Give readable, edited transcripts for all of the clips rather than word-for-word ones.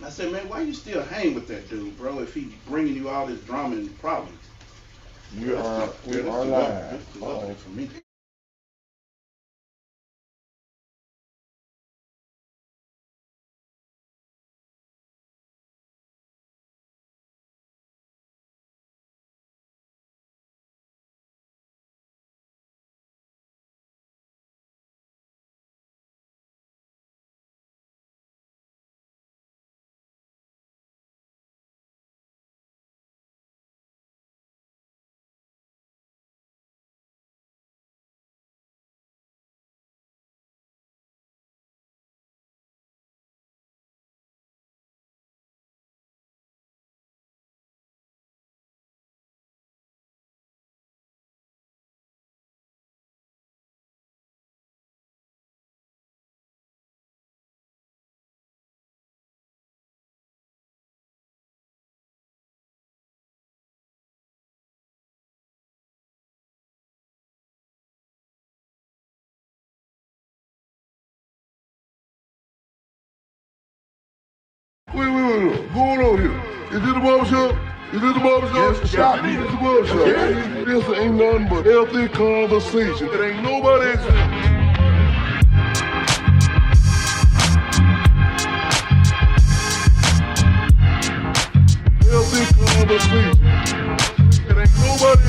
I said, man, why you still hang with that dude, bro? If he bringing you all this drama and problems. We are live. This too ugly for me. Wait. Going on here? Is this the barbershop? Is this the barbershop? Yes, shop. This is the barbershop. Yeah. This ain't nothing but healthy conversation. It ain't nobody. Healthy conversation. It ain't nobody.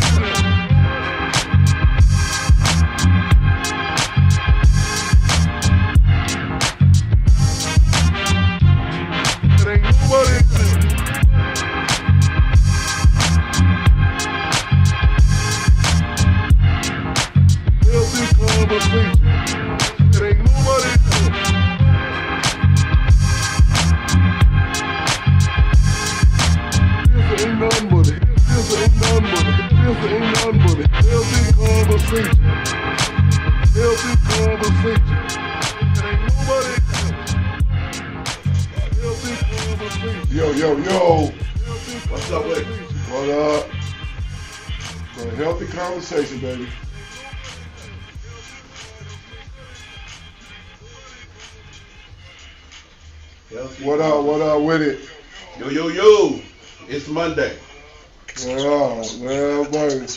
Yo. What's up with it? What up? A healthy conversation, baby. What up with it? Yo. It's Monday. Well, boy,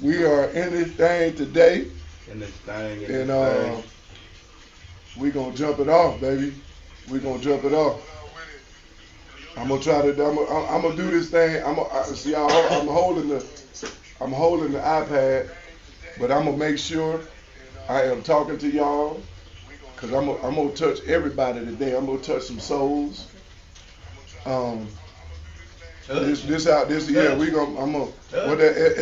we are in this thing today. And we gonna jump it off, baby. We gonna jump it off. I'm gonna try to. I'm gonna do this thing. I'm holding the iPad, but I'm gonna make sure I am talking to y'all, cause I'm gonna touch everybody today. I'm gonna touch some souls. It's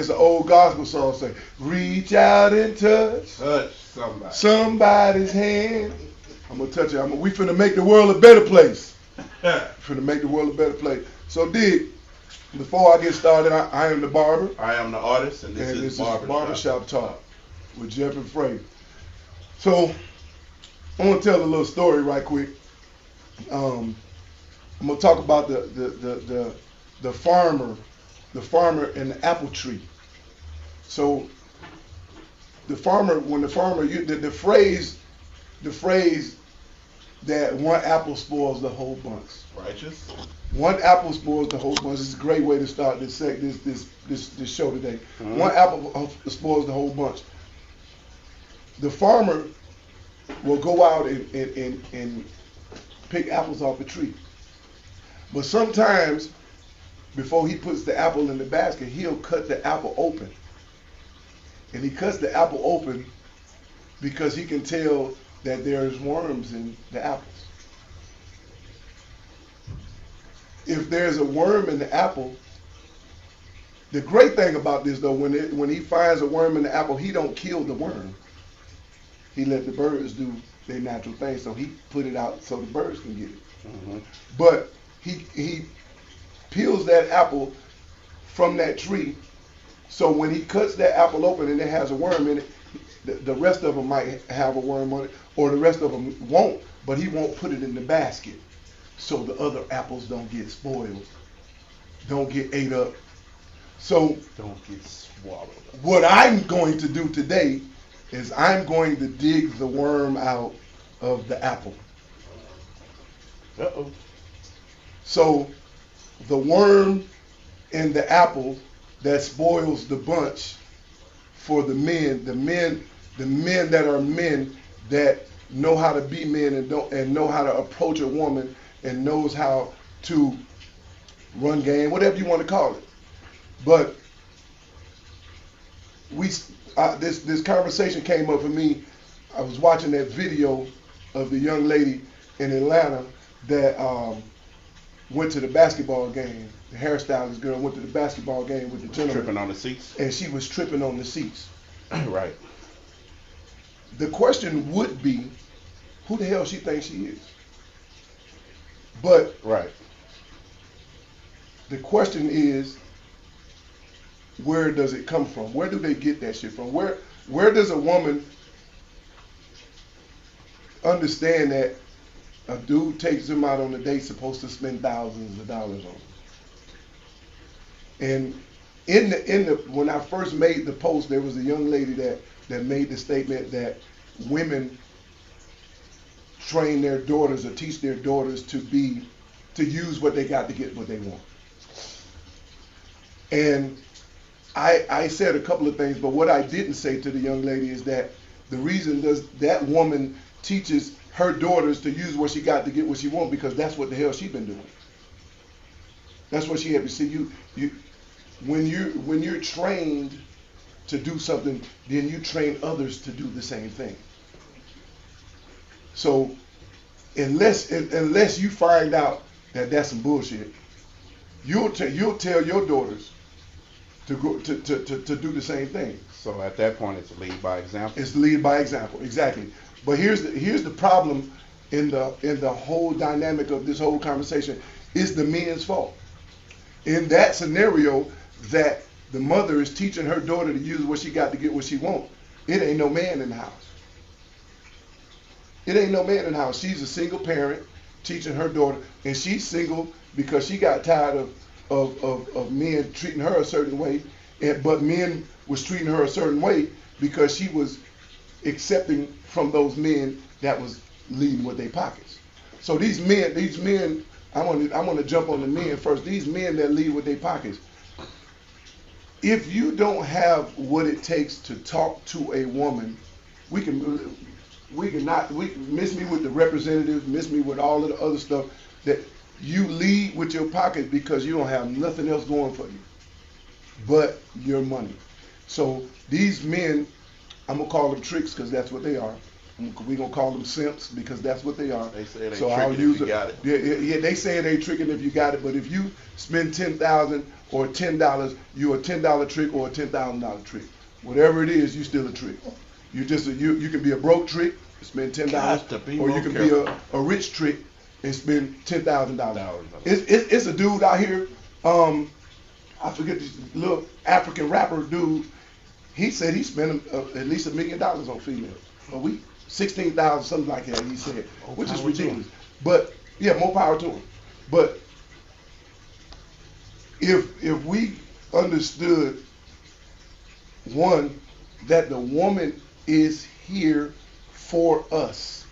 an old gospel song say, reach out and touch somebody's hand. I'm gonna touch it. We finna make the world a better place. Finna make the world a better place. So, Dig, before I get started, I am the barber. I am the artist, and this is Barbershop Talk with Jeff and Frey. So, I want to tell a little story right quick. I'm gonna talk about the farmer and the apple tree. So, the phrase that one apple spoils the whole bunch. Righteous. One apple spoils the whole bunch. This is a great way to start this show today. Mm-hmm. One apple spoils the whole bunch. The farmer will go out and pick apples off the tree. But sometimes, before he puts the apple in the basket, he'll cut the apple open. And he cuts the apple open because he can tell that there's worms in the apples. If there's a worm in the apple, the great thing about this though, when he finds a worm in the apple, he don't kill the worm. He let the birds do their natural thing, so he put it out so the birds can get it. Mm-hmm. But he peels that apple from that tree, so when he cuts that apple open and it has a worm in it, the rest of them might have a worm on it, or the rest of them won't, but he won't put it in the basket so the other apples don't get spoiled, don't get ate up. So don't get swallowed up. What I'm going to do today is I'm going to dig the worm out of the apple. Uh-oh. So the worm in the apple that spoils the bunch for the men that are men that know how to be men and know how to approach a woman and knows how to run game, whatever you want to call it. But this conversation came up for me. I was watching that video of the young lady in Atlanta that went to the basketball game. The hairstylist girl went to the basketball game with the gentleman. Tripping on the seats. And she was tripping on the seats. Right. The question would be, who the hell she thinks she is? But right. The question is, where does it come from? Where do they get that shit from? Where does a woman understand that a dude takes them out on a date supposed to spend thousands of dollars on them? And when I first made the post, there was a young lady that made the statement that women train their daughters or teach their daughters to use what they got to get what they want. And I said a couple of things, but what I didn't say to the young lady is that the reason that woman teaches her daughters to use what she got to get what she wants, because that's what the hell she been doing. That's what she had to see. When you're trained to do something, then you train others to do the same thing. So unless you find out that that's some bullshit, you'll tell your daughters to go to do the same thing. So at that point, it's lead by example. It's lead by example, exactly. But here's the problem in the whole dynamic of this whole conversation. It's the men's fault. In that scenario, that the mother is teaching her daughter to use what she got to get what she wants, it ain't no man in the house. It ain't no man in the house. She's a single parent teaching her daughter, and she's single because she got tired of men treating her a certain way, but men was treating her a certain way because she was accepting from those men that was leading with their pockets. So these men, I want to jump on the men first. These men that lead with their pockets. If you don't have what it takes to talk to a woman, we can miss me with the representatives, miss me with all of the other stuff, that you lead with your pocket because you don't have nothing else going for you but your money. So these men, I'm gonna call them tricks because that's what they are. We're gonna call them simps because that's what they are. They say they so tricking I'll use if you got it. Yeah, they say they tricking if you got it, but if you spend $10,000 or $10, you're a $10 trick or a $10,000 trick. Whatever it is, you still a trick. You can be a broke trick, spend $10, or you can be a rich trick and spend $10,000. It's a dude out here. I forget this little African rapper dude. He said he spent at least $1 million on females a week, 16,000, something like that. He said, which is ridiculous. But yeah, more power to him. But if we understood, one, that the woman is here for us.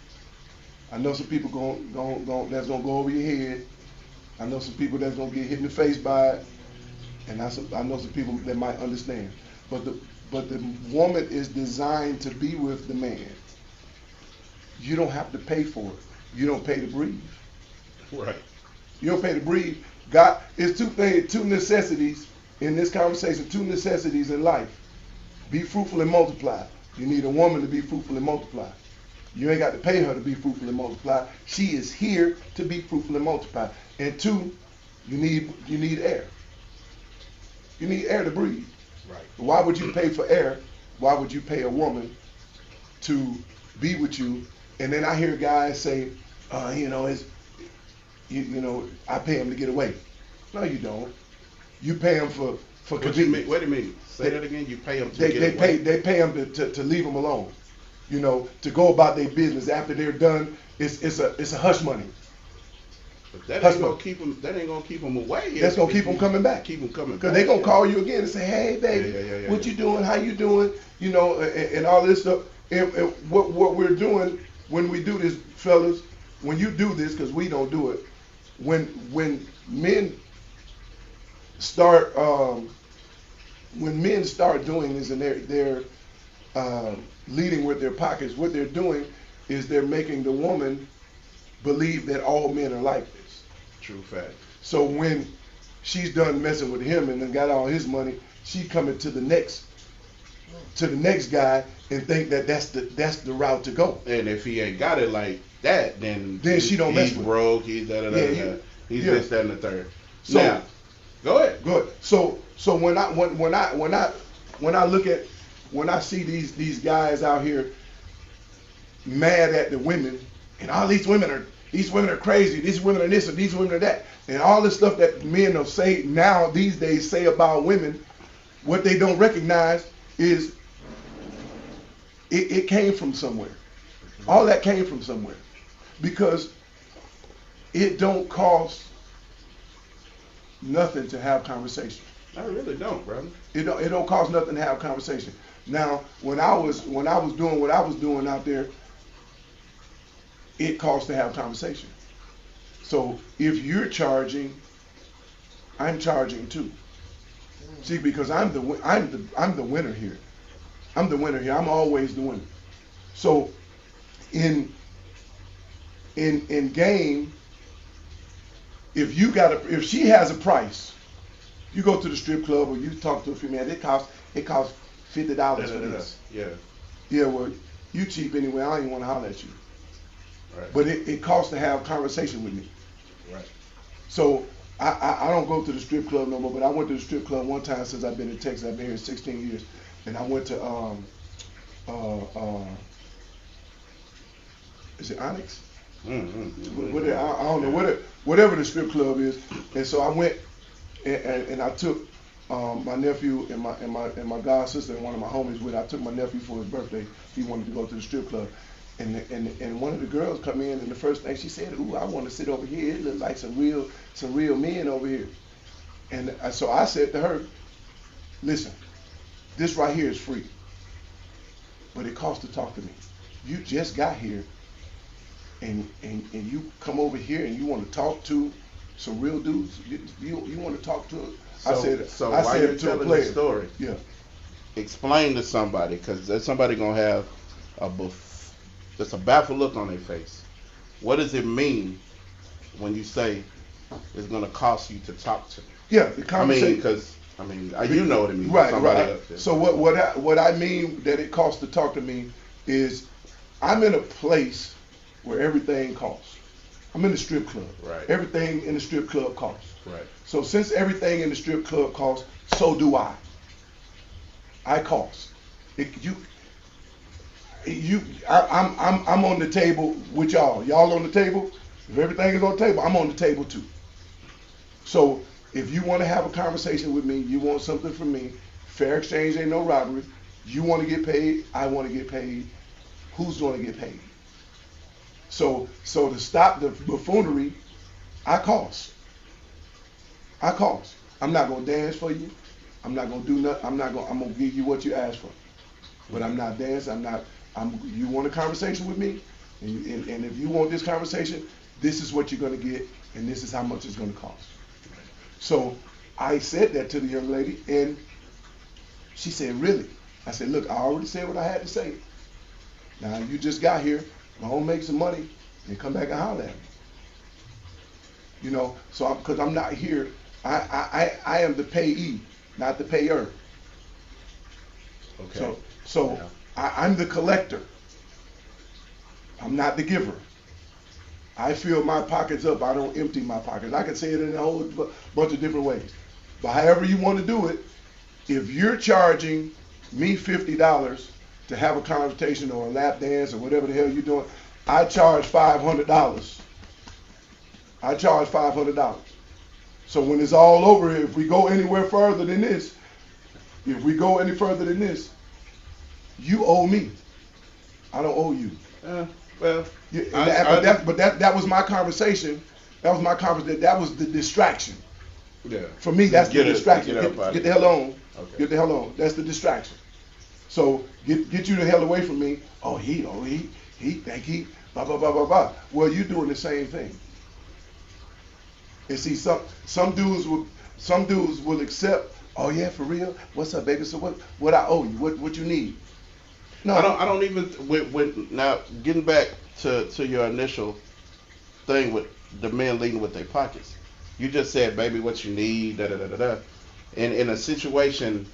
I know some people that's gonna go over your head. I know some people that's gonna get hit in the face by it, and I know some people that might understand. But the woman is designed to be with the man. You don't have to pay for it. You don't pay to breathe. Right. You don't pay to breathe. God, it's two necessities in this conversation, two necessities in life. Be fruitful and multiply. You need a woman to be fruitful and multiply. You ain't got to pay her to be fruitful and multiply. She is here to be fruitful and multiply. And two, you need air. You need air to breathe. Right. Why would you pay for air? Why would you pay a woman to be with you? And then I hear guys say, I pay him to get away. No, you don't. You pay him for convenience. Wait a minute. Say that again. You pay them to get away. They pay them to leave them alone. To go about their business after they're done. It's a hush money. But that ain't gonna keep them. That ain't gonna keep them away. That's gonna keep them coming back. Keep them coming back. Because they're gonna call you again and say, "Hey, baby, what you doing? How you doing?" And all this stuff. And what we're doing when we do this, fellas, when you do this, because we don't do it, when men start doing this and they're leading with their pockets, what they're doing is they're making the woman believe that all men are like this. True fact. So when she's done messing with him and then got all his money, she coming to the next guy and think that that's the route to go. And if he ain't got it like that, then she don't mess he's with broke. He's da da da. Yeah, He's yeah. this, that, and the third. So now, go ahead. good. So when I see these guys out here mad at the women, and all these women are crazy, these women are this and these women are that, and all this stuff that men will say now these days say about women, what they don't recognize is it came from somewhere. All that came from somewhere, because it don't cost nothing to have conversation. I really don't, brother. It don't cost nothing to have conversation. Now, when I was doing what I was doing out there, it costs to have conversation. So if you're charging, I'm charging too. See, because I'm the winner here. I'm the winner here. I'm always the winner. So in game, if she has a price, you go to the strip club or you talk to a female, it costs $50 for this. Yeah. Yeah, well, you cheap anyway. I don't even want to holler at you. Right. But it costs to have conversation with me. Right. So I don't go to the strip club no more, but I went to the strip club one time since I've been in Texas. I've been here 16 years. And I went to, is it Onyx? Mm-hmm. I don't know, whatever the strip club is. And so I went and I took my nephew and my god sister and one of my homies with. I took my nephew for his birthday. He wanted to go to the strip club. And one of the girls come in, and the first thing she said, "Ooh, I want to sit over here. It looks like some real men over here." And so I said to her, "Listen, this right here is free, but it costs to talk to me. You just got here, and you come over here and you want to talk to some real dudes. You want to talk to." I said while you're to a telling player, the story, yeah, explain to somebody, because there's somebody gonna have just a baffled look on their face. What does it mean when you say it's going to cost you to talk to me? Yeah, the conversation. You know what it means. Right, somebody right. Else So what I mean that it costs to talk to me is I'm in a place where everything costs. I'm in the strip club. Right. Everything in the strip club costs. Right. So since everything in the strip club costs, so do I. I cost. I'm on the table with y'all. Y'all on the table. If everything is on the table, I'm on the table too. So if you want to have a conversation with me, you want something from me, fair exchange ain't no robbery. You want to get paid, I want to get paid. Who's going to get paid? So to stop the buffoonery, I cost. I'm not going to dance for you. I'm not going to do nothing. I'm going to give you what you asked for. But I'm not dancing. You want a conversation with me? And if you want this conversation, this is what you're going to get, and this is how much it's going to cost. So I said that to the young lady, and she said, "Really?" I said, "Look, I already said what I had to say. Now you just got here. Go home, make some money, and come back and holler at me." You know, so because I'm not here, I am the payee, not the payer. Okay. So Yeah. I'm the collector. I'm not the giver. I fill my pockets up. I don't empty my pockets. I can say it in a whole bunch of different ways. But however you want to do it, if you're charging me $50 to have a conversation or a lap dance or whatever the hell you're doing, I charge $500. I charge $500. So when it's all over, if we go anywhere further than this, you owe me. I don't owe you. Well, that was my conversation. That was the distraction. Yeah. For me, that's the distraction. Get the hell on. Okay. Get the hell on. That's the distraction. So get you the hell away from me. He think he blah blah blah blah blah. Well, you're doing the same thing. And see, some dudes will accept. Oh yeah, for real. What's up, baby? So what I owe you? What you need? No, I don't even with now getting back to your initial thing with the men leading with their pockets. You just said, baby, what you need, da da da da da. And in a situation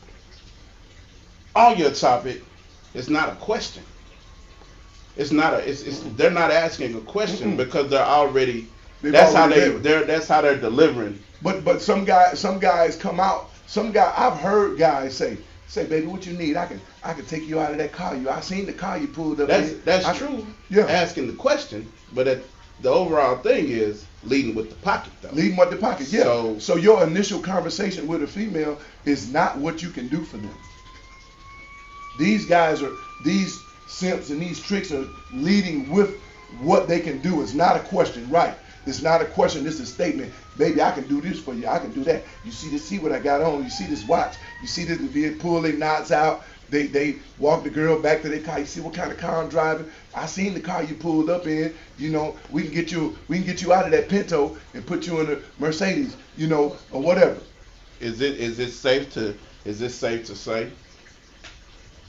on your topic, it's not a question. It's not a. It's they're not asking a question because they're already. That's how that's how they're delivering. But some guys come out. I've heard guys say, baby, what you need? I can take you out of that car. I seen the car you pulled up. That's true. Yeah. Asking the question, but the overall thing is leading with the pocket though. Leading with the pocket. Yeah. So your initial conversation with a female is not what you can do for them. These simps and these tricks are leading with what they can do. It's not a question, right? It's not a question. It's a statement. Baby, I can do this for you. I can do that. You see what I got on. You see this watch. You see this. They pull their knots out. They walk the girl back to their car. You see what kind of car I'm driving. I seen the car you pulled up in. You know, we can get you out of that Pinto and put you in a Mercedes. You know, or whatever. Is it safe to say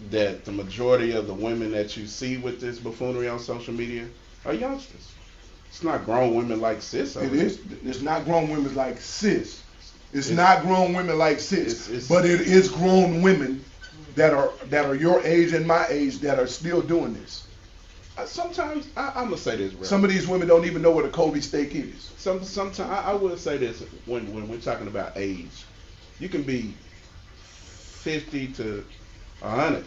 that the majority of the women that you see with this buffoonery on social media are youngsters? It's not grown women like sis. It is. It's not grown women like sis. It's not grown women like sis. But it is grown women that are your age and my age that are still doing this. Sometimes I'm gonna say this, bro. Some of these women don't even know what a Kobe steak is. Sometimes I will say this when we're talking about age. You can be 50 to 100.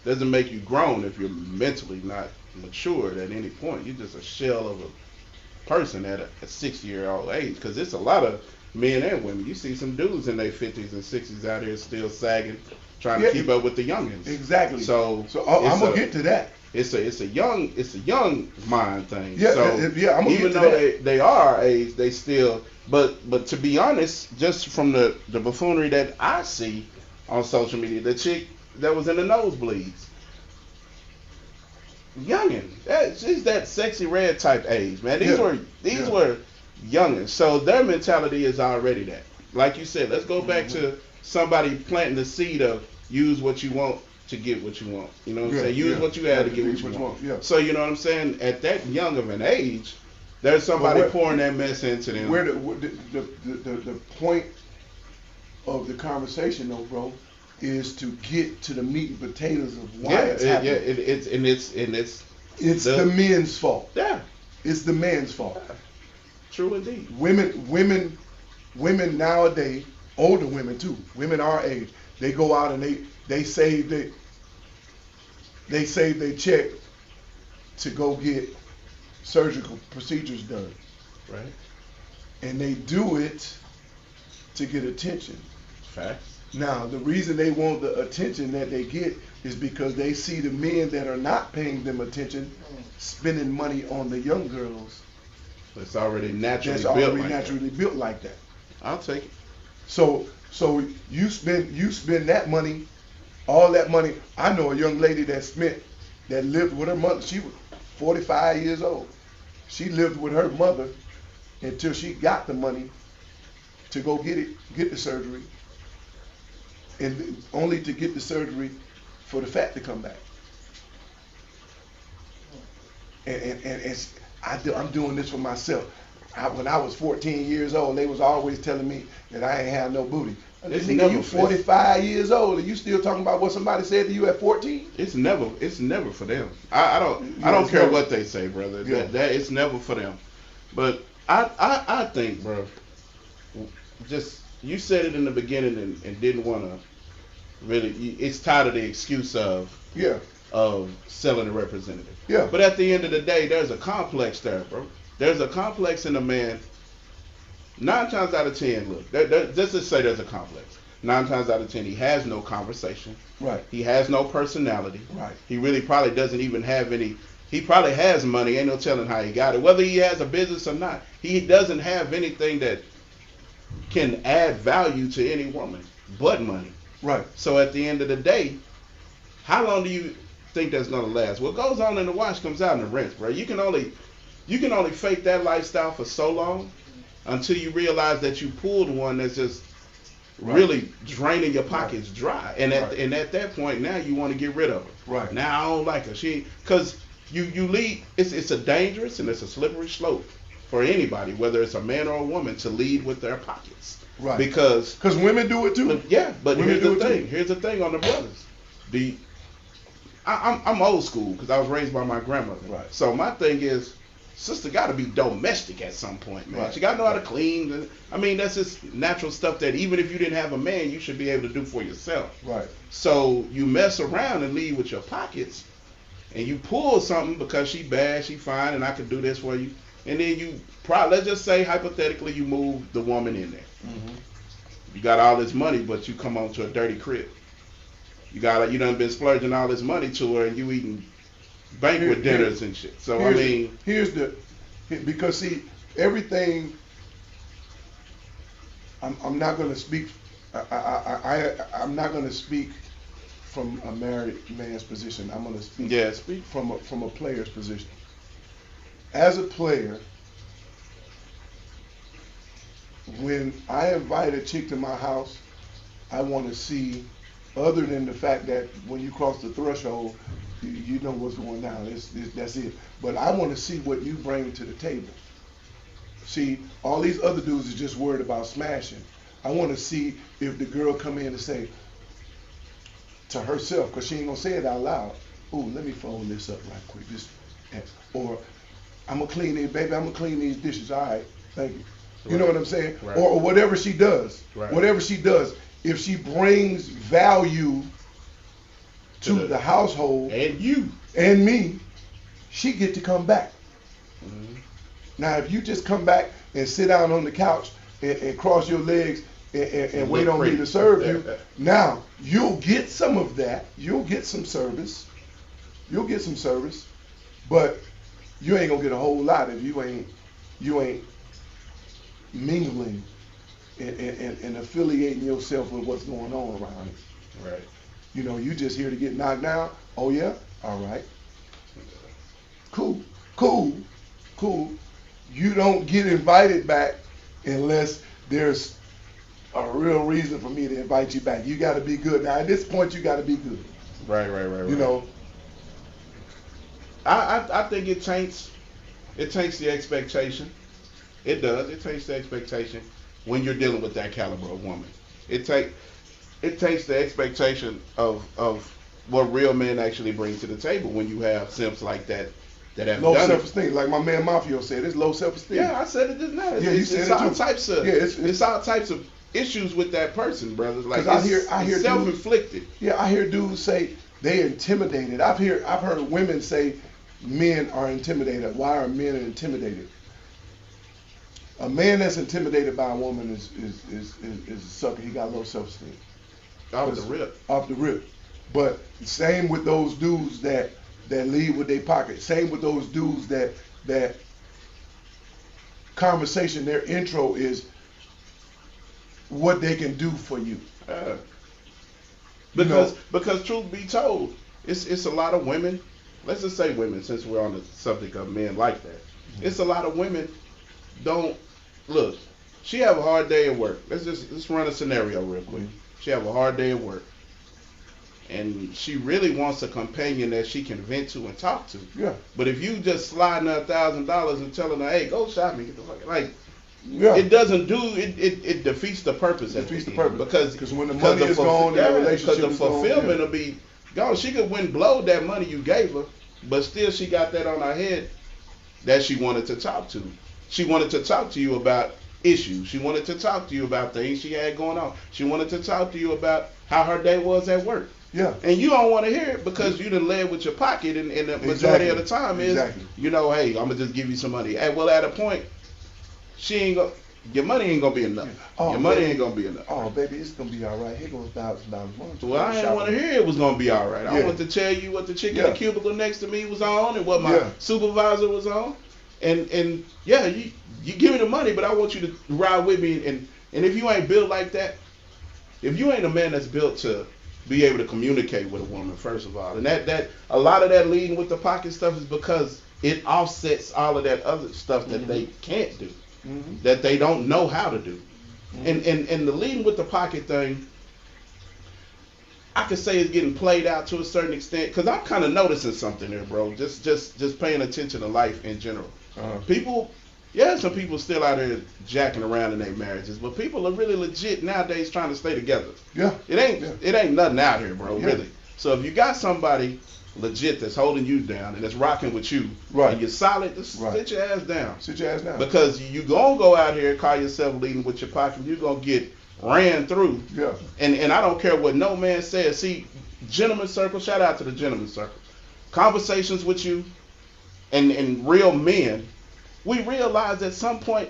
Doesn't make you grown if you're mentally not matured at any point. You're just a shell of a person at a 6-year-old age. Because it's a lot of men and women. You see some dudes in their 50s and 60s out here still sagging, trying to keep up with the youngins. Exactly. So I'm gonna get to that. It's a young mind thing. Yeah, so I'm gonna even get to though that. they are our age, they still. But to be honest, just from the buffoonery that I see on social media, the chick that was in the nosebleeds, youngin, she's that sexy red type age, man. These were youngins, so their mentality is already that. Like you said, let's go back to somebody planting the seed of use what you want to get what you want. You know what I'm saying? Use what you have to get what you want. Yeah. So you know what I'm saying? At that young of an age, there's somebody pouring that mess into them. Where the point of the conversation, though, bro, is to get to the meat and potatoes of why it's happening. It's the men's fault. Yeah, it's the man's fault. Yeah. True indeed. Women nowadays, older women too, women our age, they go out and they save their check to go get surgical procedures done. Right. And they do it to get attention. Facts. Now, the reason they want the attention that they get is because they see the men that are not paying them attention spending money on the young girls. It's already naturally built like that. I'll take it. So you spend that money, all that money. I know a young lady that lived with her mother. She was 45 years old. She lived with her mother until she got the money to go get the surgery, and only to get the surgery for the fat to come back. And I'm doing this for myself. When I was 14 years old, they was always telling me that I ain't have no booty. You 45 years old and you still talking about what somebody said to you at 14? It's never for them. I don't care what they say, brother. Yeah. That it's never for them. But I think, bro, just you said it in the beginning and didn't want to really. It's tired of the excuse of selling a representative. Yeah. But at the end of the day, there's a complex there, bro. There's a complex in a man. 9 times out of 10, look, just to say there's a complex. 9 times out of 10, he has no conversation. Right. He has no personality. Right. He really probably doesn't even have any. He probably has money. Ain't no telling how he got it. Whether he has a business or not, he doesn't have anything that can add value to any woman but money. Right. So at the end of the day, how long do you think that's gonna last? What goes on in the wash comes out in the rinse, bro. You can only fake that lifestyle for so long until you realize that you pulled one that's just Right. really draining your pockets dry. And at that point, now you want to get rid of her. Right. Now I don't like her. Because you lead. It's a dangerous and it's a slippery slope for anybody, whether it's a man or a woman, to lead with their pockets. Right. Because women do it too. Yeah, but women here's the thing. Here's the thing on the brothers. I'm old school because I was raised by my grandmother. Right. So my thing is, sister got to be domestic at some point, man. Right. She got to know how to clean. I mean, that's just natural stuff that even if you didn't have a man, you should be able to do for yourself. Right. So you mess around and leave with your pockets, and you pull something because she bad, she fine, and I can do this for you. And then you probably, let's just say hypothetically, you move the woman in there. Mm-hmm. You got all this money, but you come on to a dirty crib. You done been splurging all this money to her, and you eating banquet dinners and shit. So I mean, because see, everything. I'm not going to speak. I'm not going to speak from a married man's position. I'm going to speak from a player's position. As a player, when I invite a chick to my house, I want to see, other than the fact that when you cross the threshold, you know what's going down. That's it. But I want to see what you bring to the table. See, all these other dudes is just worried about smashing. I want to see if the girl come in and say to herself, because she ain't going to say it out loud, ooh, let me fold this up right quick. Or, I'm going to clean these, baby, I'm going to clean these dishes. All right, thank you. You know what I'm saying? Right. Or whatever she does. Right. Whatever she does. If she brings value to the household and you and me, she get to come back. Mm-hmm. Now, if you just come back and sit down on the couch and cross your legs and wait on me to serve you, now you'll get some of that. You'll get some service. But you ain't gonna get a whole lot if you ain't mingling and affiliating yourself with what's going on around it. Right. You know, you just here to get knocked down. Oh yeah? All right. Cool. You don't get invited back unless there's a real reason for me to invite you back. You got to be good. Now, at this point, you got to be good. Right. You know? I think it taints the expectation. It does. It taints the expectation when you're dealing with that caliber of woman. It takes the expectation of what real men actually bring to the table when you have simps like that have low done self-esteem. Like my man Mafio said, it's low self-esteem. Yeah, I said it just now. It's all types of it's all types of issues with that person, brothers. Like I hear self-inflicted. I hear dudes say they intimidated. I've heard women say men are intimidated. Why are men intimidated? A man that's intimidated by a woman is a sucker. He got low self-esteem. Off the rip. But same with those dudes that lead with their pocket. Same with those dudes that conversation, their intro is what they can do for you. Because truth be told, it's a lot of women. Let's just say women, since we're on the subject of men like that. Mm-hmm. It's a lot of women don't look. She have a hard day at work. Let's run a scenario real quick. Mm-hmm. She have a hard day at work, and she really wants a companion that she can vent to and talk to. Yeah. But if you just sliding her $1,000 and telling her, "Hey, go shopping," get the fuck like. Yeah. It doesn't do it. It defeats the purpose. Because when the money is gone, the relationship because the fulfillment will be gone. She could blow that money you gave her, but still she got that on her head that she wanted to talk to. She wanted to talk to you about issues. She wanted to talk to you about things she had going on. She wanted to talk to you about how her day was at work. Yeah. And you don't want to hear it because you done led with your pocket, and the majority of the time is, hey, I'm gonna just give you some money. Well, at a point, your money ain't gonna be enough. Oh, your money ain't gonna be enough. Oh, baby, it's gonna be all right. Here goes $1,000. Well, I didn't want to hear it was gonna be all right. I wanted to tell you what the chick in the cubicle next to me was on, and what my supervisor was on, and you give me the money, but I want you to ride with me. And if you ain't built like that, if you ain't a man that's built to be able to communicate with a woman, first of all, and that a lot of that leading with the pocket stuff is because it offsets all of that other stuff that they can't do. that they don't know how to do. And the leading with the pocket thing, I could say it's getting played out to a certain extent, because I'm kind of noticing something there, bro. Just paying attention to life in general. People, some people still out there jacking around in their marriages, but people are really legit nowadays trying to stay together. Yeah. It ain't nothing out here, bro. Really. So if you got somebody legit that's holding you down and that's rocking with you, and you're solid, just sit your ass down. Sit your ass down. Because you gonna go out here and call yourself leading with your pocket, you're gonna get ran through. Yeah. And I don't care what no man says. See, gentleman's circle, shout out to the gentleman's circle. Conversations with you and real men, we realize at some point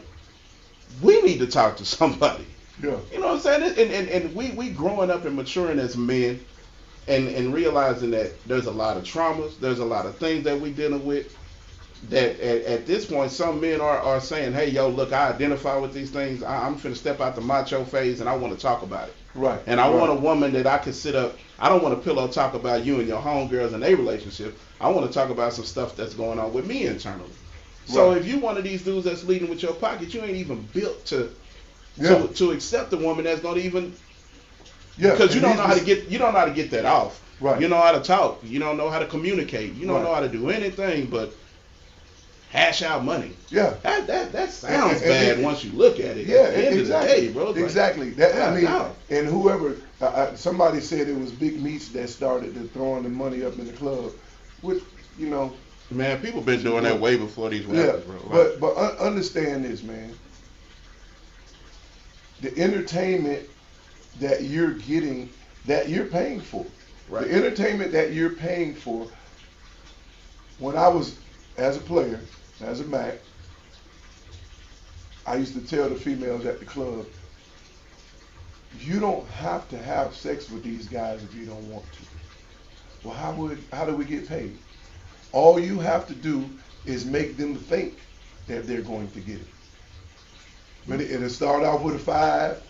we need to talk to somebody. Yeah. You know what I'm saying? And we growing up and maturing as men and realizing that there's a lot of traumas, there's a lot of things that we dealing with, that at this point some men are saying, hey, yo, look, I identify with these things. I'm finna step out the macho phase and I want to talk about it. Right. And I want a woman that I can sit up. I don't want to pillow talk about you and your homegirls and their relationship. I want to talk about some stuff that's going on with me internally. So if you one of these dudes that's leading with your pocket, you ain't even built to accept a woman that's gonna even, because you don't know how to get that off. Right. You know how to talk. You don't know how to communicate. You don't know how to do anything but hash out money. Yeah. That sounds bad once you look at it. Yeah, at the end exactly. of the day, bro. Exactly. And whoever, somebody said it was Big Meats that started throwing the money up in the club, which, man, people been doing that way before these rappers, bro. Right? But understand this, man. The entertainment that you're getting, that you're paying for. Right. The entertainment that you're paying for. When I was, as a player, as a Mac, I used to tell the females at the club, you don't have to have sex with these guys if you don't want to. Well, how do we get paid? All you have to do is make them think that they're going to get it. But it'll start off with a 5,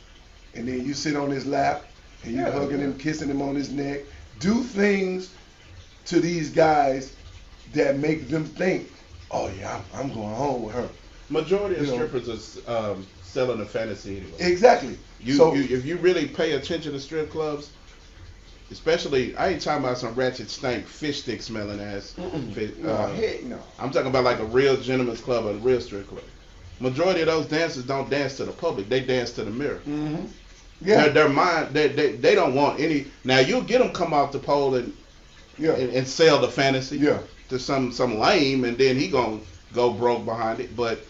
and then you sit on his lap, and you're hugging him, kissing him on his neck. Do things to these guys that make them think, oh yeah, I'm going home with her. Majority of strippers are selling a fantasy anyway. Exactly. If you really pay attention to strip clubs, especially, I ain't talking about some ratchet stank fish stick smelling ass. Heck no. I'm talking about like a real gentleman's club or a real strip club. Majority of those dancers don't dance to the public; they dance to the mirror. Mm-hmm. Yeah. Their mind, they don't want any. Now you'll get them come off the pole and sell the fantasy to some lame, and then he gonna go broke behind it. But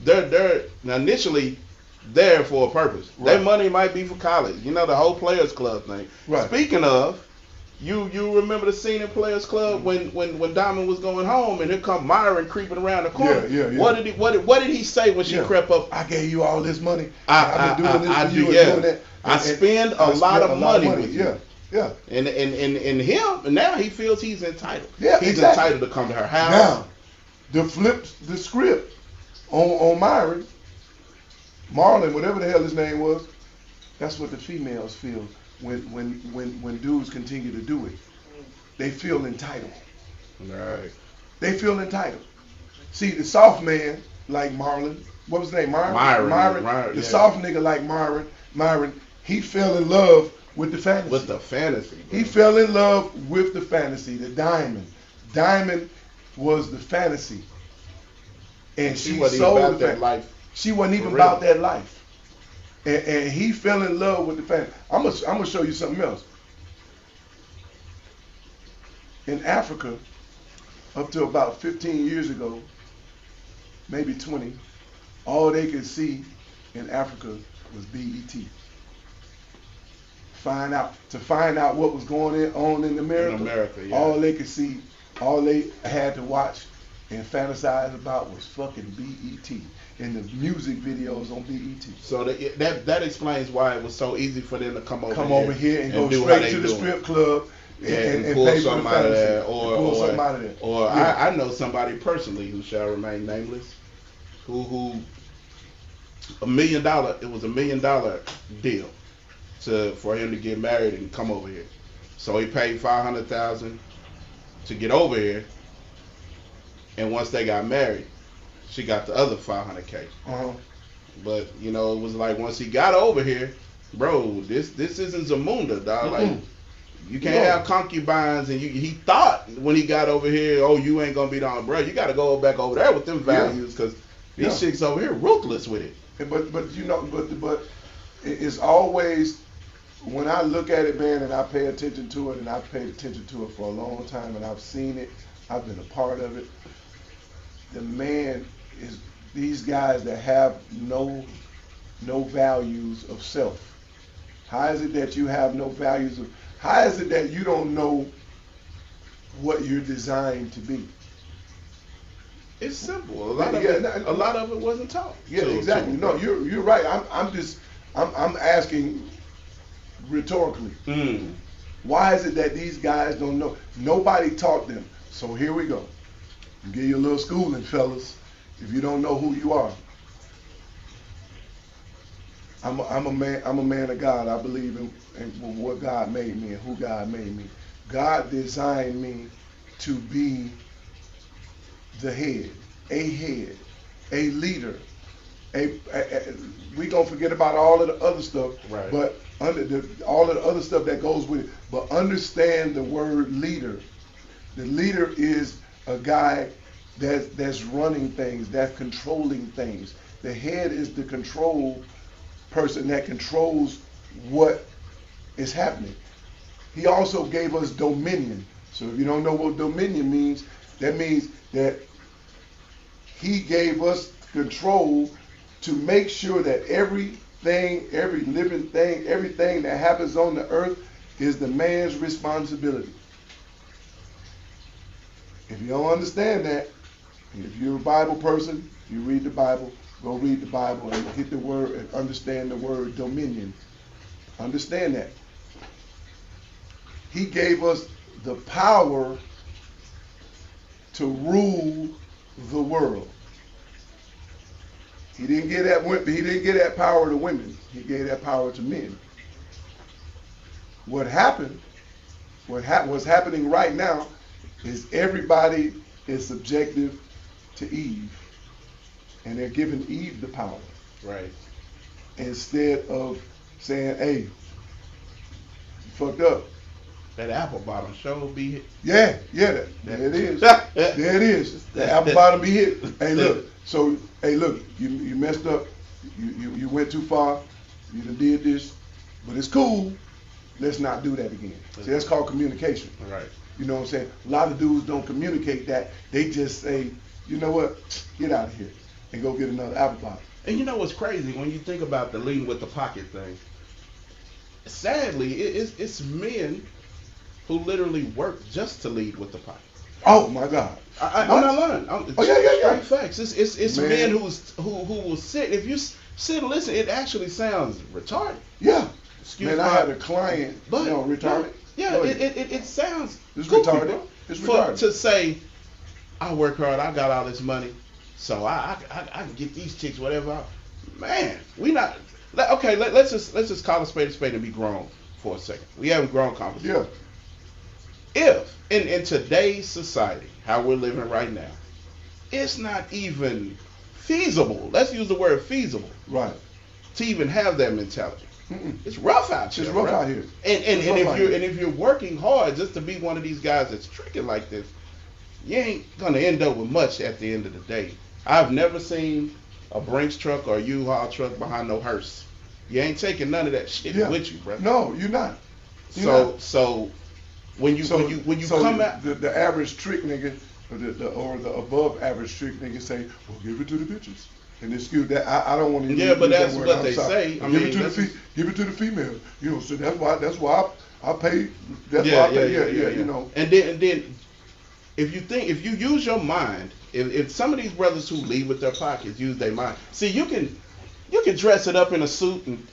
they're initially there for a purpose. Right. Their money might be for college. You know, the whole Players Club thing. Right. Speaking of, you remember the scene in Players Club when Diamond was going home and here come Myron creeping around the corner. Yeah. What did he say when she crept up? I gave you all this money. I've been doing this for you and doing that. I spend a lot of money with you. Yeah. And him, now he feels he's entitled. Yeah, he's entitled to come to her house. Now, to flip the script on Myron, Marlon, whatever the hell his name was, that's what the females feel when dudes continue to do it. They feel entitled. Right. They feel entitled. See, the soft man like Marlon, what was his name? Myron. The soft nigga like Myron, he fell in love with the fantasy. With the fantasy. Bro. He fell in love with the fantasy, the diamond. Diamond was the fantasy. And she sold about that life. She wasn't even about that life. And he fell in love with the fantasy. I'm gonna show you something else. In Africa, up to about 15 years ago, maybe 20, all they could see in Africa was BET. To find out what was going on in America, all they could see, all they had to watch and fantasize about was fucking BET and the music videos on BET. So that explains why it was so easy for them to come over here and go straight to the strip club and pull pay something for out of that, or I know somebody personally who shall remain nameless, who $1 million. It was $1 million deal for him to get married and come over here. So he paid $500,000 to get over here, and once they got married, she got the other $500K. But you know, it was like once he got over here, bro, this isn't Zamunda, dog. Like you can't have concubines, and he thought when he got over here, oh, you ain't gonna be down, bro. You got to go back over there with them values, because these chicks over here ruthless with it. But you know, but it's always, when I look at it, man, and I pay attention to it, and I've paid attention to it for a long time, and I've seen it, I've been a part of it. The man is these guys that have no values of self. How is it that you have no values of? How is it that you don't know what you're designed to be? It's simple. A lot of it wasn't taught. Yeah, exactly. No, you're right. I'm asking rhetorically. Why is it that these guys don't know? Nobody taught them. So here we go. I'll give you a little schooling, fellas. If you don't know who you are, I'm a man of God. I believe in what God made me and who God made me. God designed me to be the head, a leader. We gonna forget about all of the other stuff, right? But all of the other stuff that goes with it. But understand the word leader. The leader is a guy that's running things, that's controlling things. The head is the control person that controls what is happening. He also gave us dominion. So if you don't know what dominion means, that means that he gave us control to make sure that everything, every living thing, everything that happens on the earth is the man's responsibility. If you don't understand that, if you're a Bible person, you read the Bible, go read the Bible and get the word and understand the word dominion. Understand that. He gave us the power to rule the world. He didn't give that power to women. He gave that power to men. What's happening right now is everybody is subjective to Eve. And they're giving Eve the power. Right. Instead of saying, hey, you fucked up. That apple bottom sure be hit. Yeah, there it is. There it is. The apple bottom be hit. Hey, look. So, you messed up. You went too far. You done did this. But it's cool. Let's not do that again. See, that's called communication. Right. You know what I'm saying? A lot of dudes don't communicate that. They just say, you know what? Get out of here and go get another apple bottom. And you know what's crazy? When you think about the leading with the pocket thing, sadly, it's men who literally work just to lead with the pocket. Oh my God! I'm not lying. Straight facts. It's men who will sit. If you sit and listen, it actually sounds retarded. Yeah. Excuse me. I had a client. But retarded. Yeah, it sounds. It's goofy, retarded. bro. It's retarded. To say, I work hard. I got all this money, so I can get these chicks whatever. Man, we not. Okay, let's just call a spade and be grown for a second. We haven't grown conversation. Yeah. If in today's society, how we're living right now, it's not even feasible. Let's use the word feasible. Right. To even have that mentality. It's rough out here. It's rough out here. And if you're working hard just to be one of these guys that's tricking like this, you ain't gonna end up with much at the end of the day. I've never seen a Brinks truck or a U-Haul truck behind no hearse. You ain't taking none of that shit with you, bro. No, you're not. So when you come out, the average trick nigga or the above average trick nigga say, well, give it to the bitches. And excuse that, I don't want to. Yeah, but that's that what they say. Give it to the female. You know, so that's why I pay. That's why I pay. Yeah. You know. And then, if you use your mind, if some of these brothers who lead with their pockets use their mind, see, you can dress it up in a suit and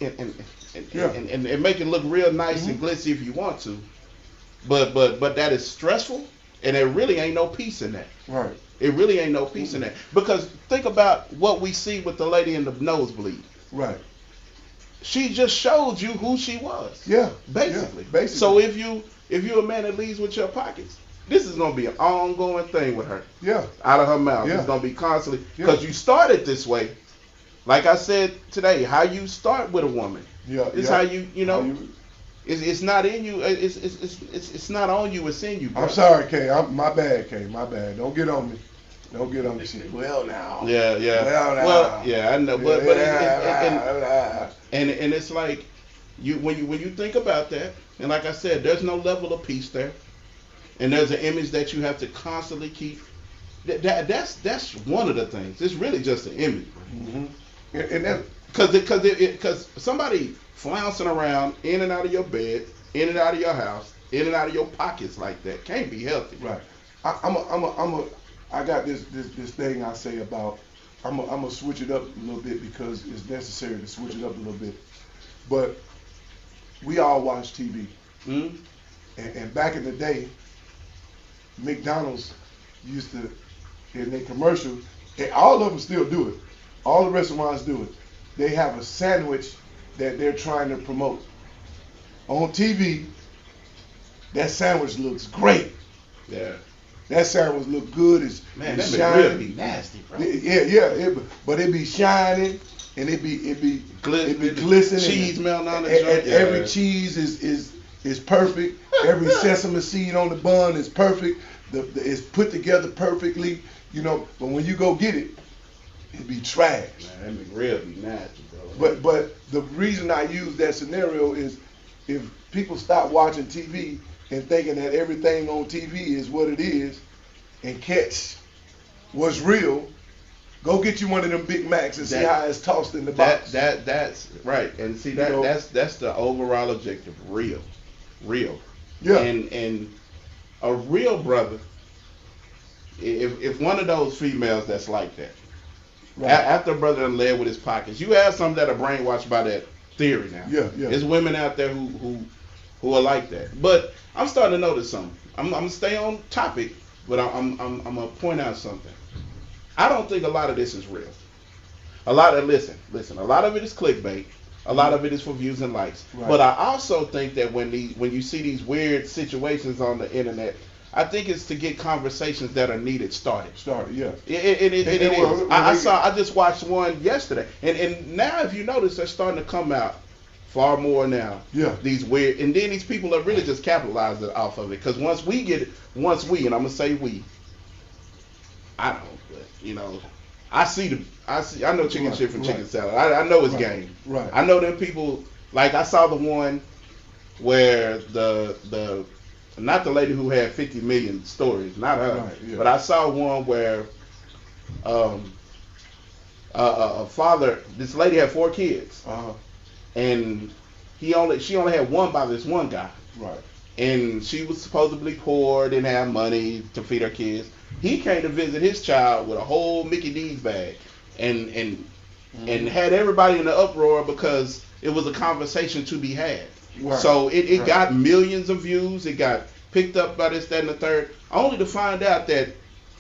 make it look real nice and glitzy if you want to, but that is stressful, and there really ain't no peace in that. Right. It really ain't no peace in that. Because think about what we see with the lady in the nosebleed. Right. She just showed you who she was. Yeah. Basically. Yeah, So if you're a man that leads with your pockets, this is gonna be an ongoing thing with her. Yeah. Out of her mouth. Yeah. It's gonna be constantly because you started this way, Like I said today, how you start with a woman. Yeah, It's how you know. It's not in you. It's not on you. It's in you, bro. I'm sorry, Kay. My bad, Kay. My bad. Don't get on me. Don't get on me. Shit. Well now. Yeah. Well now. Well, yeah, I know. But Yeah. and it's like when you think about that, and like I said, there's no level of peace there, and there's an image that you have to constantly keep. That's one of the things. It's really just an image, Mm-hmm. And that, because somebody flouncing around in and out of your bed, in and out of your house, in and out of your pockets like that can't be healthy. right. I got this thing I say about. I'm gonna switch it up a little bit because it's necessary to switch it up a little bit. But we all watch TV, Mm-hmm. and back in the day, McDonald's used to in their commercial, and all of them still do it. All the restaurants do it. They have a sandwich that they're trying to promote. On TV, that sandwich looks great. Yeah. That sandwich look good. It's That shining. really be nasty, bro. Yeah. But it be shining and it be glistening. Cheese melting on the and joint. every cheese is perfect. Every sesame seed on the bun is perfect. It's put together perfectly. You know, but when you go get it, it be trash. Man, that McRib be nasty, bro. But the reason I use that scenario is if people stop watching TV and thinking that everything on TV is what it is and catch what's real, go get you one of them Big Macs and see how it's tossed in the box. That's right. And see that's the overall objective. Real. Yeah. And a real brother, if one of those females that's like that, Right. after a brother done led with his pockets, you have some that are brainwashed by that theory now. Yeah. There's women out there who are like that. But I'm starting to notice something. I'm gonna stay on topic, but I'm gonna point out something. I don't think a lot of this is real. A lot of listen. A lot of it is clickbait. A lot of it is for views and likes. Right. But I also think that when you see these weird situations on the internet, I think it's to get conversations that are needed started. Yeah. It is. I just watched one yesterday, and now if you notice, they're starting to come out far more now. Yeah. These weird, and then these people are really just capitalizing off of it. Because once we, and I'm gonna say we, I don't, but you know, I know chicken shit from chicken salad. I know it's game. Right. I know them people. Like I saw the one where the not the lady who had 50 million stories, not her, Right, yeah. but I saw one where a father, this lady had 4 kids, and she only had one by this one guy, Right. and she was supposedly poor, didn't have money to feed her kids. He came to visit his child with a whole Mickey D's bag, and had everybody in the uproar because it was a conversation to be had. Right. So it Right. got millions of views. It got picked up by this, that, and the third. Only to find out that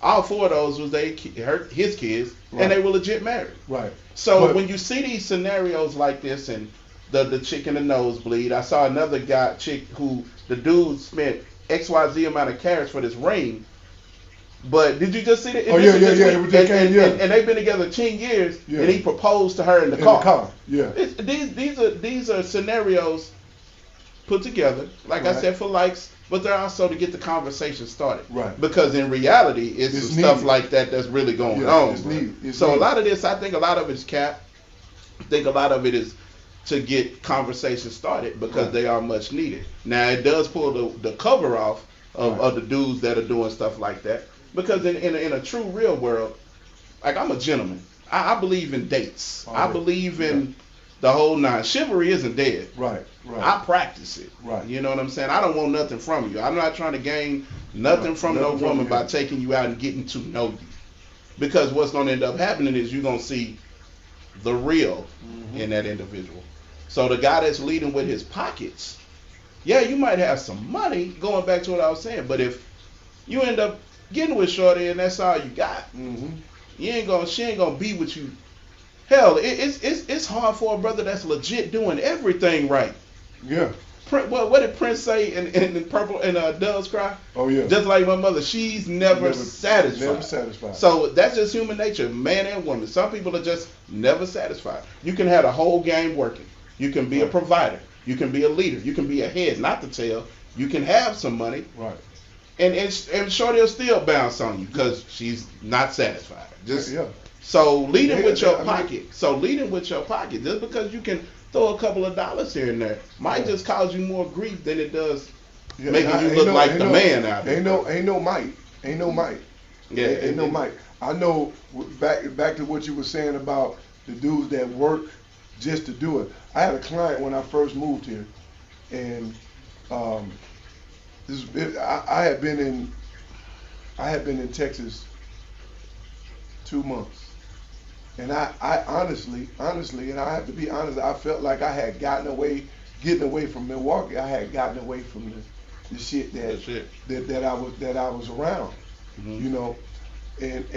all 4 of those was his kids, Right. and they were legit married. Right. So when you see these scenarios like this, and the chick in the nosebleed, I saw another chick who the dude spent XYZ amount of carats for this ring. But did you just see that? Oh, yeah. It was just and they've been together 10 years, Yeah. and he proposed to her in the car. Yeah. These are scenarios put together, like I Right. said, for likes, but they're also to get the conversation started. Right. Because in reality, it's some needed. stuff like that that's really going Yeah, on. it's bro. needed. It's So needed. a lot of this, I think a lot of it is cap. I think a lot of it is to get conversations started because Right. they are much needed. Now it does pull the cover off of the dudes that are doing stuff like that. Because in a true real world, like I'm a gentleman. I believe in dates. Oh, I yeah. believe in the whole nine. Chivalry isn't dead. Right. I practice it. Right. You know what I'm saying? I don't want nothing from you. I'm not trying to gain nothing from no Nothing from woman you. by taking you out and getting to know you. Because what's going to end up happening is you're going to see the real in that individual. So the guy that's leading with his pockets, yeah, you might have some money, going back to what I was saying, but if you end up getting with shorty and that's all you got, she ain't gonna be with you. Hell, it's hard for a brother that's legit doing everything right Yeah. What did Prince say in Purple and Doves Cry? Oh yeah. Just like my mother, she's never satisfied. Never satisfied. So that's just human nature, man and woman. Some people are just never satisfied. You can have the whole game working. You can be a provider. You can be a leader. You can be a head, not the tail. You can have some money. Right. And Shorty will still bounce on you because she's not satisfied. Just yeah. So leading with your pocket. So leading with your pocket, just because you can throw a couple of dollars here and there, might just cause you more grief than it does making you look like the man out there. Ain't no might. Yeah, ain't no might. I know. Back to what you were saying about the dudes that work just to do it. I had a client when I first moved here, and I had been in Texas 2 months. And I honestly, and I have to be honest, I felt like I had getting away from Milwaukee. I had gotten away from the shit that I was around, you know. And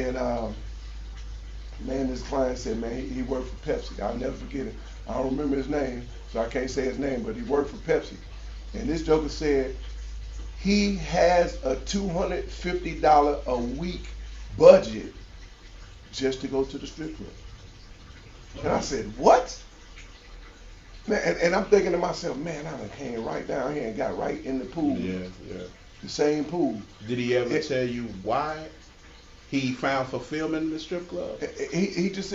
man, this client said, man, he worked for Pepsi. I'll never forget it. I don't remember his name, so I can't say his name, but he worked for Pepsi. And this joker said he has a $250 a week budget just to go to the strip club. And I said, what? Man, and I'm thinking to myself, man, I done came right down here and got right in the pool. Yeah. The same pool. Did he ever tell you why he found fulfillment in the strip club? He just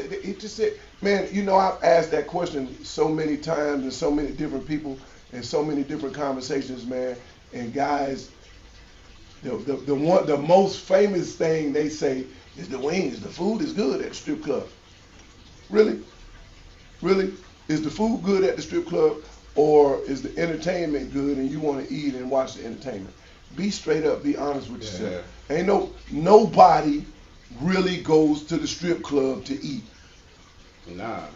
said, man, you know, I've asked that question so many times and so many different people and so many different conversations, man. And guys, the most famous thing they say is the wings. The food is good at the strip club. Really? Is the food good at the strip club, or is the entertainment good and you want to eat and watch the entertainment? Be straight up, be honest with yourself. Ain't nobody really goes to the strip club to eat. Nah.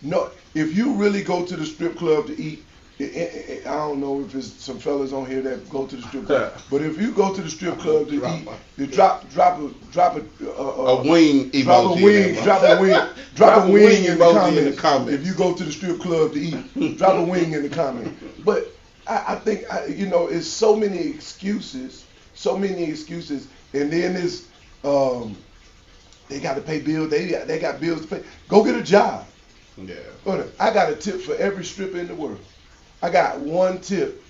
No, if you really go to the strip club to eat, I don't know if there's some fellas on here that go to the strip club, but if you go to the strip club to eat, you drop a wing emoji. Drop a wing in the comments. If you go to the strip club to eat, drop a wing in the comment. But I think it's so many excuses, and then this they got to pay bills. They got bills to pay. Go get a job. Yeah. I got a tip for every stripper in the world. I got one tip.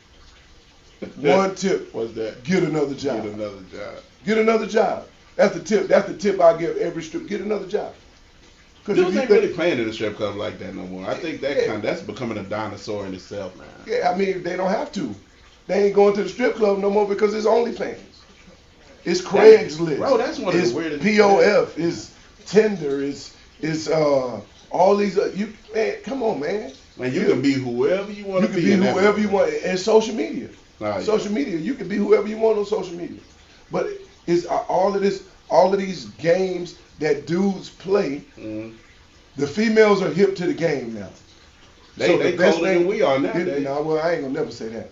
One tip. What's that? Get another job. Get another job. That's the tip. That's the tip I give every stripper. Get another job. Dudes ain't really playing in the strip club like that no more. I think that's becoming a dinosaur in itself, man. Yeah, I mean, they don't have to. They ain't going to the strip club no more because it's OnlyFans. It's Craigslist. Bro, that's one of the weirdest. POF. It's Tinder. It's all these. Man, come on, man. Man, you can be whoever you want to be. You can be whoever you want. And social media. Social media. You can be whoever you want on social media. But it's all of these games that dudes play. Mm-hmm. The females are hip to the game now. They colder than we are nowadays. No, well, I ain't gonna never say that.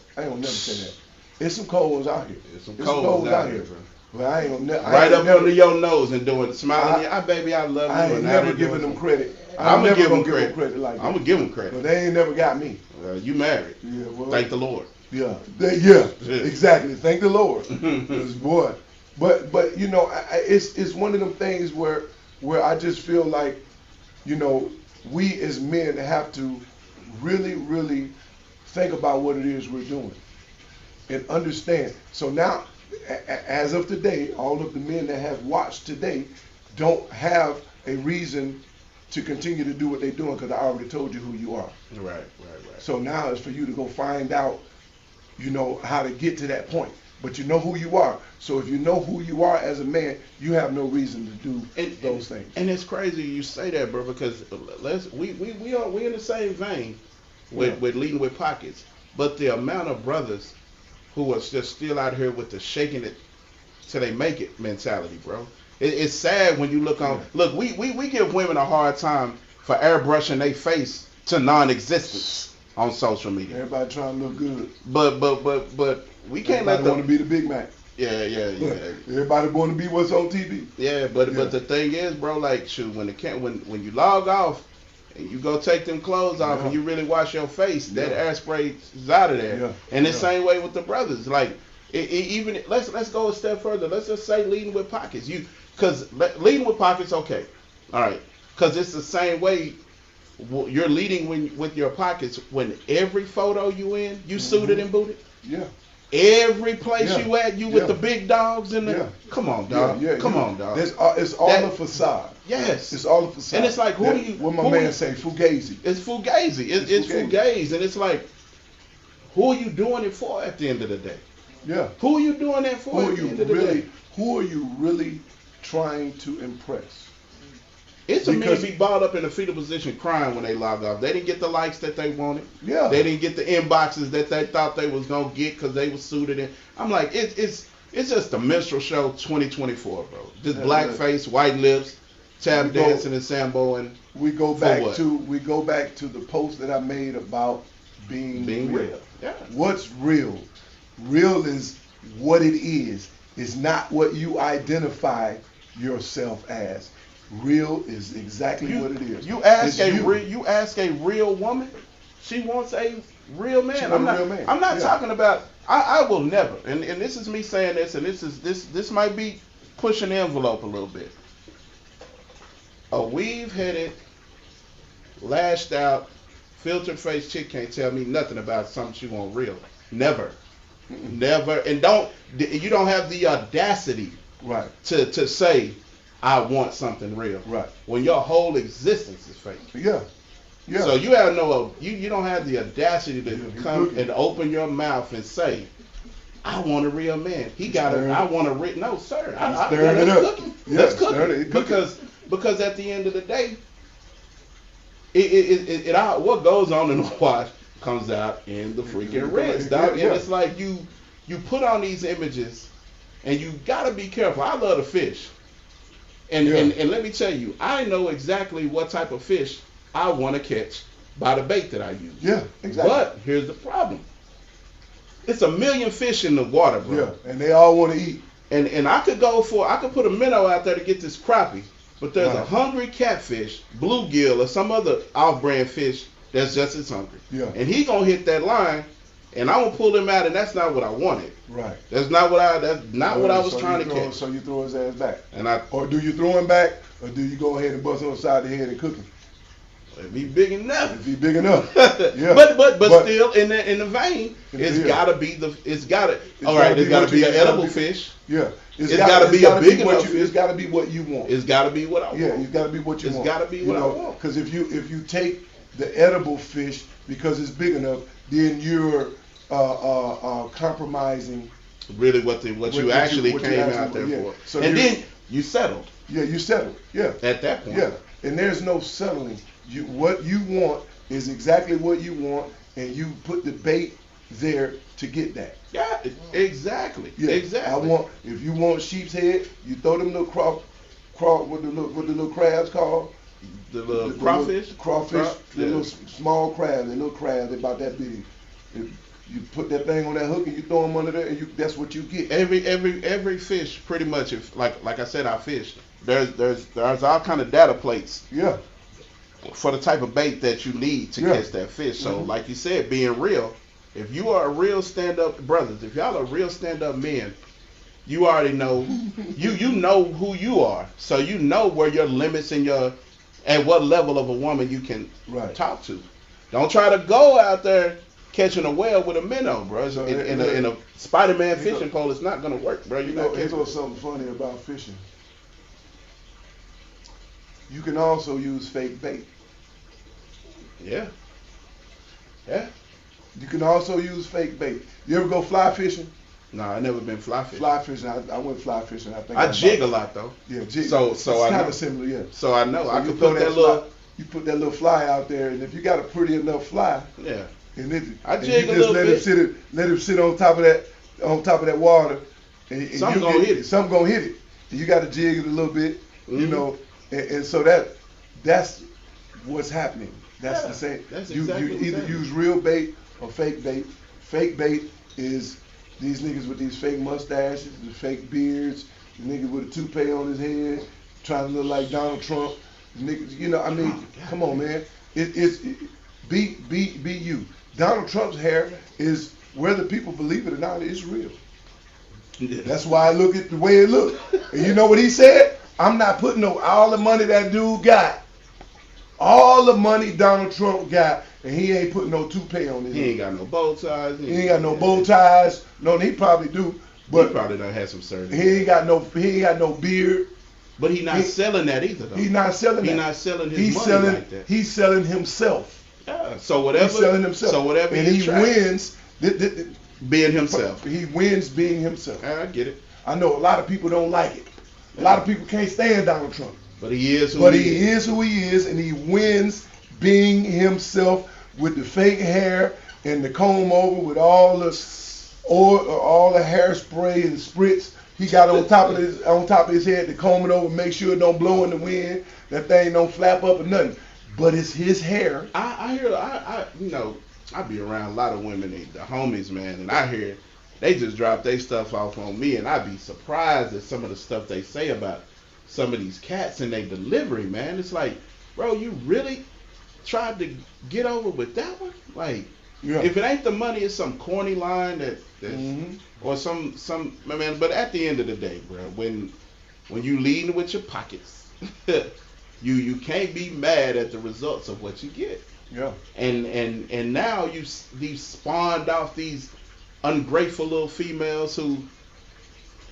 There's some cold ones out here. There's some cold ones out here, bro. Well, I ain't gonna never. Right up under your nose and doing smiling. Baby, I love you. I ain't never giving them credit. I'm gonna give them credit like that. I'm gonna give them credit. But they ain't never got me. You married. Yeah, well, thank the Lord. Yeah, exactly. Thank the Lord. Boy, but it's one of them things where I just feel like, we as men have to really, really think about what it is we're doing and understand. So now, as of today, all of the men that have watched today don't have a reason to continue to do what they're doing because I already told you who you are. Right. So now it's for you to go find out, how to get to that point. But you know who you are. So if you know who you are as a man, you have no reason to do those things. And it's crazy you say that, bro, because we in the same vein with leading with pockets. But the amount of brothers who are just still out here with the shaking it till they make it mentality, bro. It's sad when you look on. Look, we give women a hard time for airbrushing their face to non-existence on social media. Everybody trying to look good. But we can't let them want to be the Big Mac. Yeah. Everybody want to be what's on TV. Yeah, but the thing is, bro, like shoot, when you log off and you go take them clothes off and you really wash your face, that air spray is out of there. Yeah. And the same way with the brothers. Like, even let's go a step further. Let's just say leading with pockets. Because leading with pockets, okay, all right. Because it's the same way you're leading with your pockets when every photo you in, you suited and booted. Yeah. Every place you at, you with the big dogs in the. Yeah. Come on, dog. Come on, dog. It's all a facade. Yes. It's all a facade. And it's like, who do you? What my man say, fugazi. It's fugazi. It's fugazi, and it's like, who are you doing it for at the end of the day? Yeah. Who are you doing that for at the end of the day? Who are you really trying to impress? It's a man be balled up in a fetal position crying when they log off. They didn't get the likes that they wanted. Yeah. They didn't get the inboxes that they thought they was gonna get because they was suited in. I'm like, it's just a minstrel show 2024, bro. Just blackface, white lips, tap dancing and sambo, and we go back to the post that I made about being real. Yeah. What's real? Real is what it is. It's not what you identify yourself as. Real is exactly what it is. You ask a real woman, she wants a real man. I'm not talking about. I will never. And this is me saying this, and this might be pushing the envelope a little bit. A weave-headed, lashed out, filtered face chick can't tell me nothing about something she want real. Never. Never. And you don't have the audacity to say, I want something real. Right. When your whole existence is fake. Yeah. Yeah. So you have you don't have the audacity to come and open your mouth and say, I want a real man. I want a real. No, sir. Let's cook it. Because at the end of the day, what goes on in the wash comes out in the freaking reds, dog. And it's like you put on these images, and you gotta be careful. I love to fish. And let me tell you, I know exactly what type of fish I want to catch by the bait that I use. Yeah, exactly. But here's the problem. It's a million fish in the water, bro. Yeah, and they all want to eat. And I could put a minnow out there to get this crappie, but there's a hungry catfish, bluegill, or some other off-brand fish that's just as hungry. Yeah. And he gonna hit that line, and I'm gonna pull him out, and that's not what I wanted. Right. That's not what I was trying to catch. So you throw his ass back. And or do you throw him back, or do you go ahead and bust him upside the head and cook him? If he big enough. If he big enough. Yeah. But still in the vein, it's gotta be an edible fish. Yeah. It's gotta be a big enough fish. It's gotta be what you want. It's gotta be what I want. Yeah, it's gotta be what you want. It's gotta be what I want. Because if you take the edible fish because it's big enough, then you're compromising really what you actually came out there for. So then you settled. Yeah, you settled. Yeah. At that point. Yeah. And there's no settling. What you want is exactly what you want, and you put the bait there to get that. Yeah, exactly. Yeah. Exactly. If you want sheep's head, you throw them little what the little crabs called? The little crawfish? The little small crabs, the little crabs, they're about that big. You put that thing on that hook and you throw them under there, and that's what you get. Every fish, pretty much. If like I said, I fish. There's all kind of data plates. Yeah. For the type of bait that you need to catch that fish. So, like you said, being real. If you are a real stand-up brothers, if y'all are real stand-up men, you already know you know who you are. So you know where your limits and at what level of a woman you can talk to. Don't try to go out there catching a whale with a minnow, bro. So in a Spider-Man fishing pole, it's not gonna work, bro. There's something funny about fishing. You can also use fake bait. Yeah. Yeah. You can also use fake bait. You ever go fly fishing? No, I never been fly fishing. Fly fishing, I went fly fishing. I jig a lot though. Yeah, jig. So it's I kind know. of similar, yeah. So I know. So I could put that little. You put that little fly out there, and if you got a pretty enough fly, yeah. And then I jig a little bit. Let him sit on top of that water, and something gonna hit it. Something gonna hit it. And you got to jig it a little bit, you know, and so that's what's happening. That's the same. That's you exactly either use real bait or fake bait. Fake bait is these niggas with these fake mustaches, the fake beards, the nigga with a toupee on his head, trying to look like Donald Trump. Niggas, you know, I mean, come on, man. Be you. Donald Trump's hair is, whether people believe it or not, it's real. That's why I look at the way it looks. And you know what he said? I'm not putting all the money that dude got, all the money Donald Trump got, and he ain't putting no toupee on his head. He ain't got no bow ties. He ain't got no bow ties. No, he probably do. But he probably done had some surgery. He ain't got no beard. But he's not selling that either, though. He's not selling that. He's not selling his money like that. He's selling himself. Yeah. So whatever. He's selling himself. So whatever. And he wins. Being himself. He wins being himself. I get it. I know a lot of people don't like it. A lot of people can't stand Donald Trump. But he is who he is who he is, and he wins being himself with the fake hair and the comb over with all the hairspray and spritz he got on top of his head to comb it over, make sure it don't blow in the wind, that thing don't flap up or nothing. But it's his hair. I be around a lot of women, the homies, man, and I hear they just drop their stuff off on me, and I be surprised at some of the stuff they say about some of these cats and their delivery, man. It's like, bro, you really tried to get over with that one? Like, if it ain't the money, it's some corny line that's or some man. But at the end of the day, bro, when you leading with your pockets, you can't be mad at the results of what you get. Yeah. And now these spawned off these ungrateful little females who,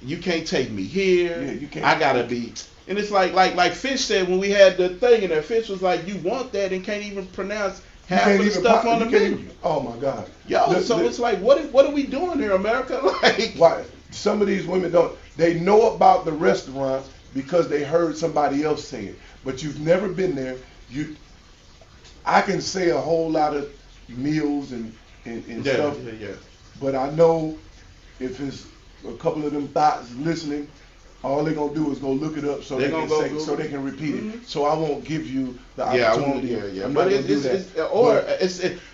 you can't take me here. Yeah, you can't. I gotta be. And it's like Fish said when we had the thing, and that Fish was like, you want that and can't even pronounce half of the stuff on the menu. Oh my God. It's like, what are we doing here, America? Like, why? Some of these women they know about the restaurants because they heard somebody else say it, but you've never been there. I can say a whole lot of meals and stuff, but I know if it's a couple of them thoughts listening, all they're gonna do is go look it up so they can repeat it. So I won't give you the opportunity.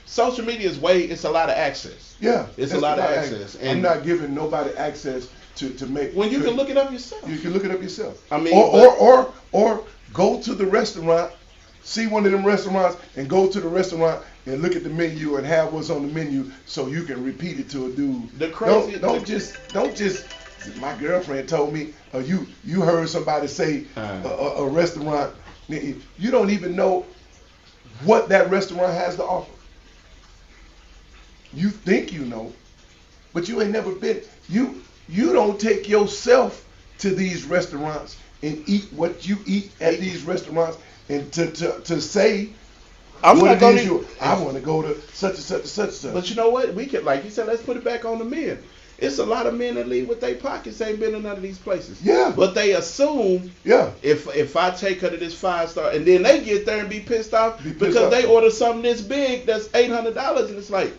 Social media is it's a lot of access. Yeah, it's a lot of access. And I'm not giving nobody access to make. When you can look it up yourself. You can look it up yourself. I mean, or go to the restaurant, see one of them restaurants, and go to the restaurant and look at the menu and have what's on the menu so you can repeat it to a dude. The crazy. Don't just. My girlfriend told me, you heard somebody say a restaurant. You don't even know what that restaurant has to offer. You think you know, but you ain't never been. You don't take yourself to these restaurants and eat what you eat at these restaurants, and to say, I want to go to such and such and such and such. But you know what? We could, like you said, let's put it back on the men. It's a lot of men that leave with their pockets, ain't been in none of these places. Yeah. But they assume, if I take her to this 5-star, and then they get there and be pissed off because they order something this big that's $800, and it's like,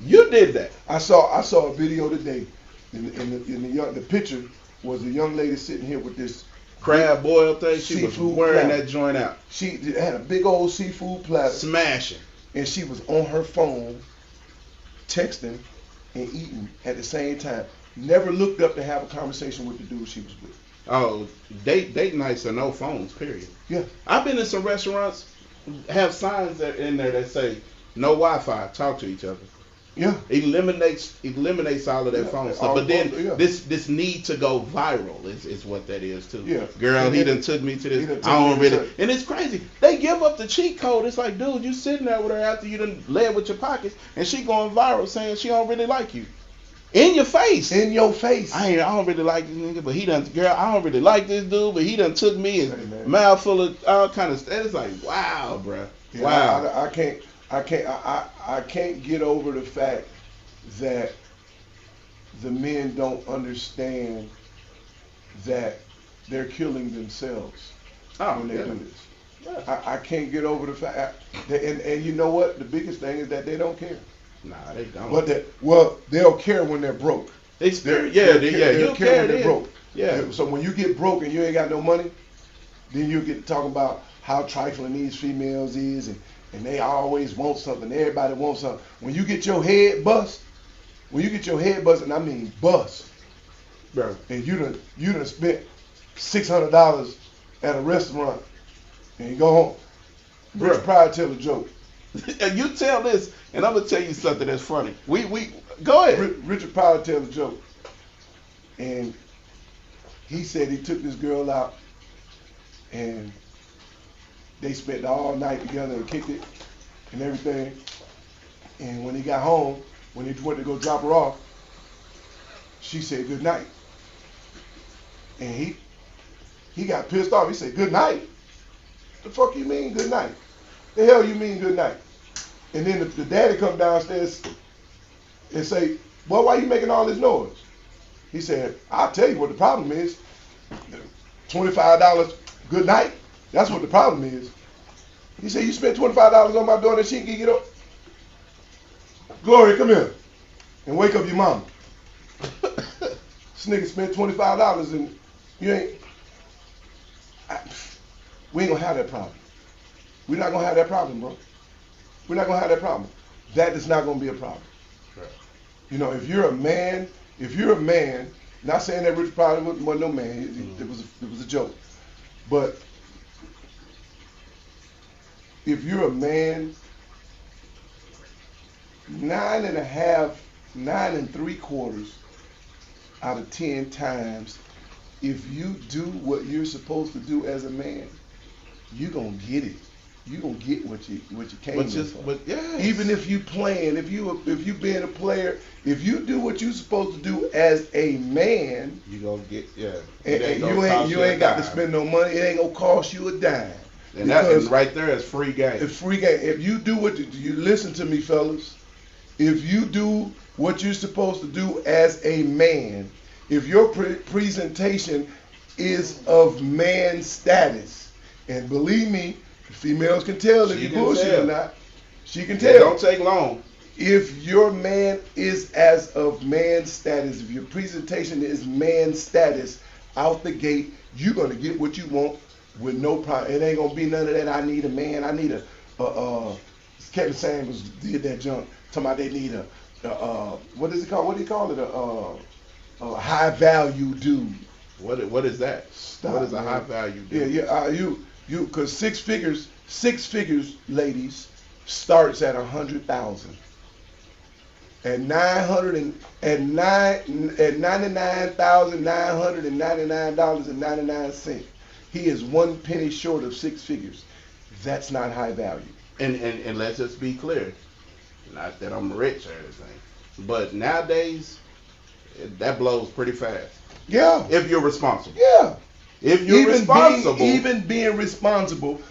you did that. I saw a video today, and the picture was a young lady sitting here with this crab boil thing. She was wearing that joint out. She had a big old seafood platter, smashing, and she was on her phone, texting and eating at the same time. Never looked up to have a conversation with the dude she was with. Oh, date nights are no phones, period. Yeah. I've been in some restaurants, have signs in there that say, no Wi-Fi, talk to each other. Yeah. Eliminates all of that phone stuff. But then this need to go viral is what that is too. Yeah. Girl, he done took me to this. I don't really. And it's crazy. They give up the cheat code. It's like, dude, you sitting there with her after you done led with your pockets, and she going viral saying she don't really like you. In your face. In your face. I don't really like this nigga, but he done. Girl, I don't really like this dude, but he done took me and mouth full of all kind of stuff. It's like, wow, bruh. Yeah, wow. I can't get over the fact that the men don't understand that they're killing themselves when they do this. Yeah. I can't get over the fact that, and you know what? The biggest thing is that they don't care. Nah, they don't. But they'll care when they're broke. They'll care when they're broke. Yeah. So when you get broke and you ain't got no money, then you get to talking about how trifling these females is, and they always want something. Everybody wants something. When you get your head bust, and I mean bust, bro, and you done spent $600 at a restaurant, and you go home, Rich Pryor tell a joke. And you tell this, and I'm gonna tell you something that's funny. We go ahead. Richard Pryor tell a joke, and he said he took this girl out, and they spent all night together and kicked it and everything. And when he got home, when he went to go drop her off, she said good night. And he got pissed off. He said, good night? The fuck you mean good night? The hell you mean good night? And then the daddy come downstairs and say, well, why you making all this noise? He said, I'll tell you what the problem is. $25, good night. That's what the problem is. He said, you spent $25 on my daughter and she can get up. Gloria, come here and wake up your mama. This nigga spent $25 and you ain't. We ain't gonna have that problem. We're not gonna have that problem, bro. We're not gonna have that problem. That is not gonna be a problem. Right. You know, if you're a man, not saying that Richard Pryor wasn't no man, it was a joke. But if you're a man, 9 3/4 out of 10 times, if you do what you're supposed to do as a man, you're gonna get it. You're gonna get what you came for. Yes. Even if you playing, if you being a player, if you do what you're supposed to do as a man, you gonna get and you ain't got to spend no money. It ain't gonna cost you a dime. And that right there is free game. It's free game. If you do what you listen to me, fellas. If you do what you're supposed to do as a man, if your presentation is of man status, and believe me, females can tell if you bullshit or not. She can tell. It don't take long. If your man is as of man status, if your presentation is man status, out the gate, you're gonna get what you want with no problem. It ain't gonna be none of that. I need a man. I need Kevin Samuels did that junk. Talking about they need what is it called? What do you call it? A high value dude. What is that? Stop, what is man. A high value dude? You because six figures, ladies, starts at 100,000. At $99,999.99. He is 1 penny short of 6 figures. That's not high value. And let's just be clear. Not that I'm rich or anything, but nowadays that blows pretty fast. Yeah. If you're responsible. Yeah. If you're responsible. Even being responsible,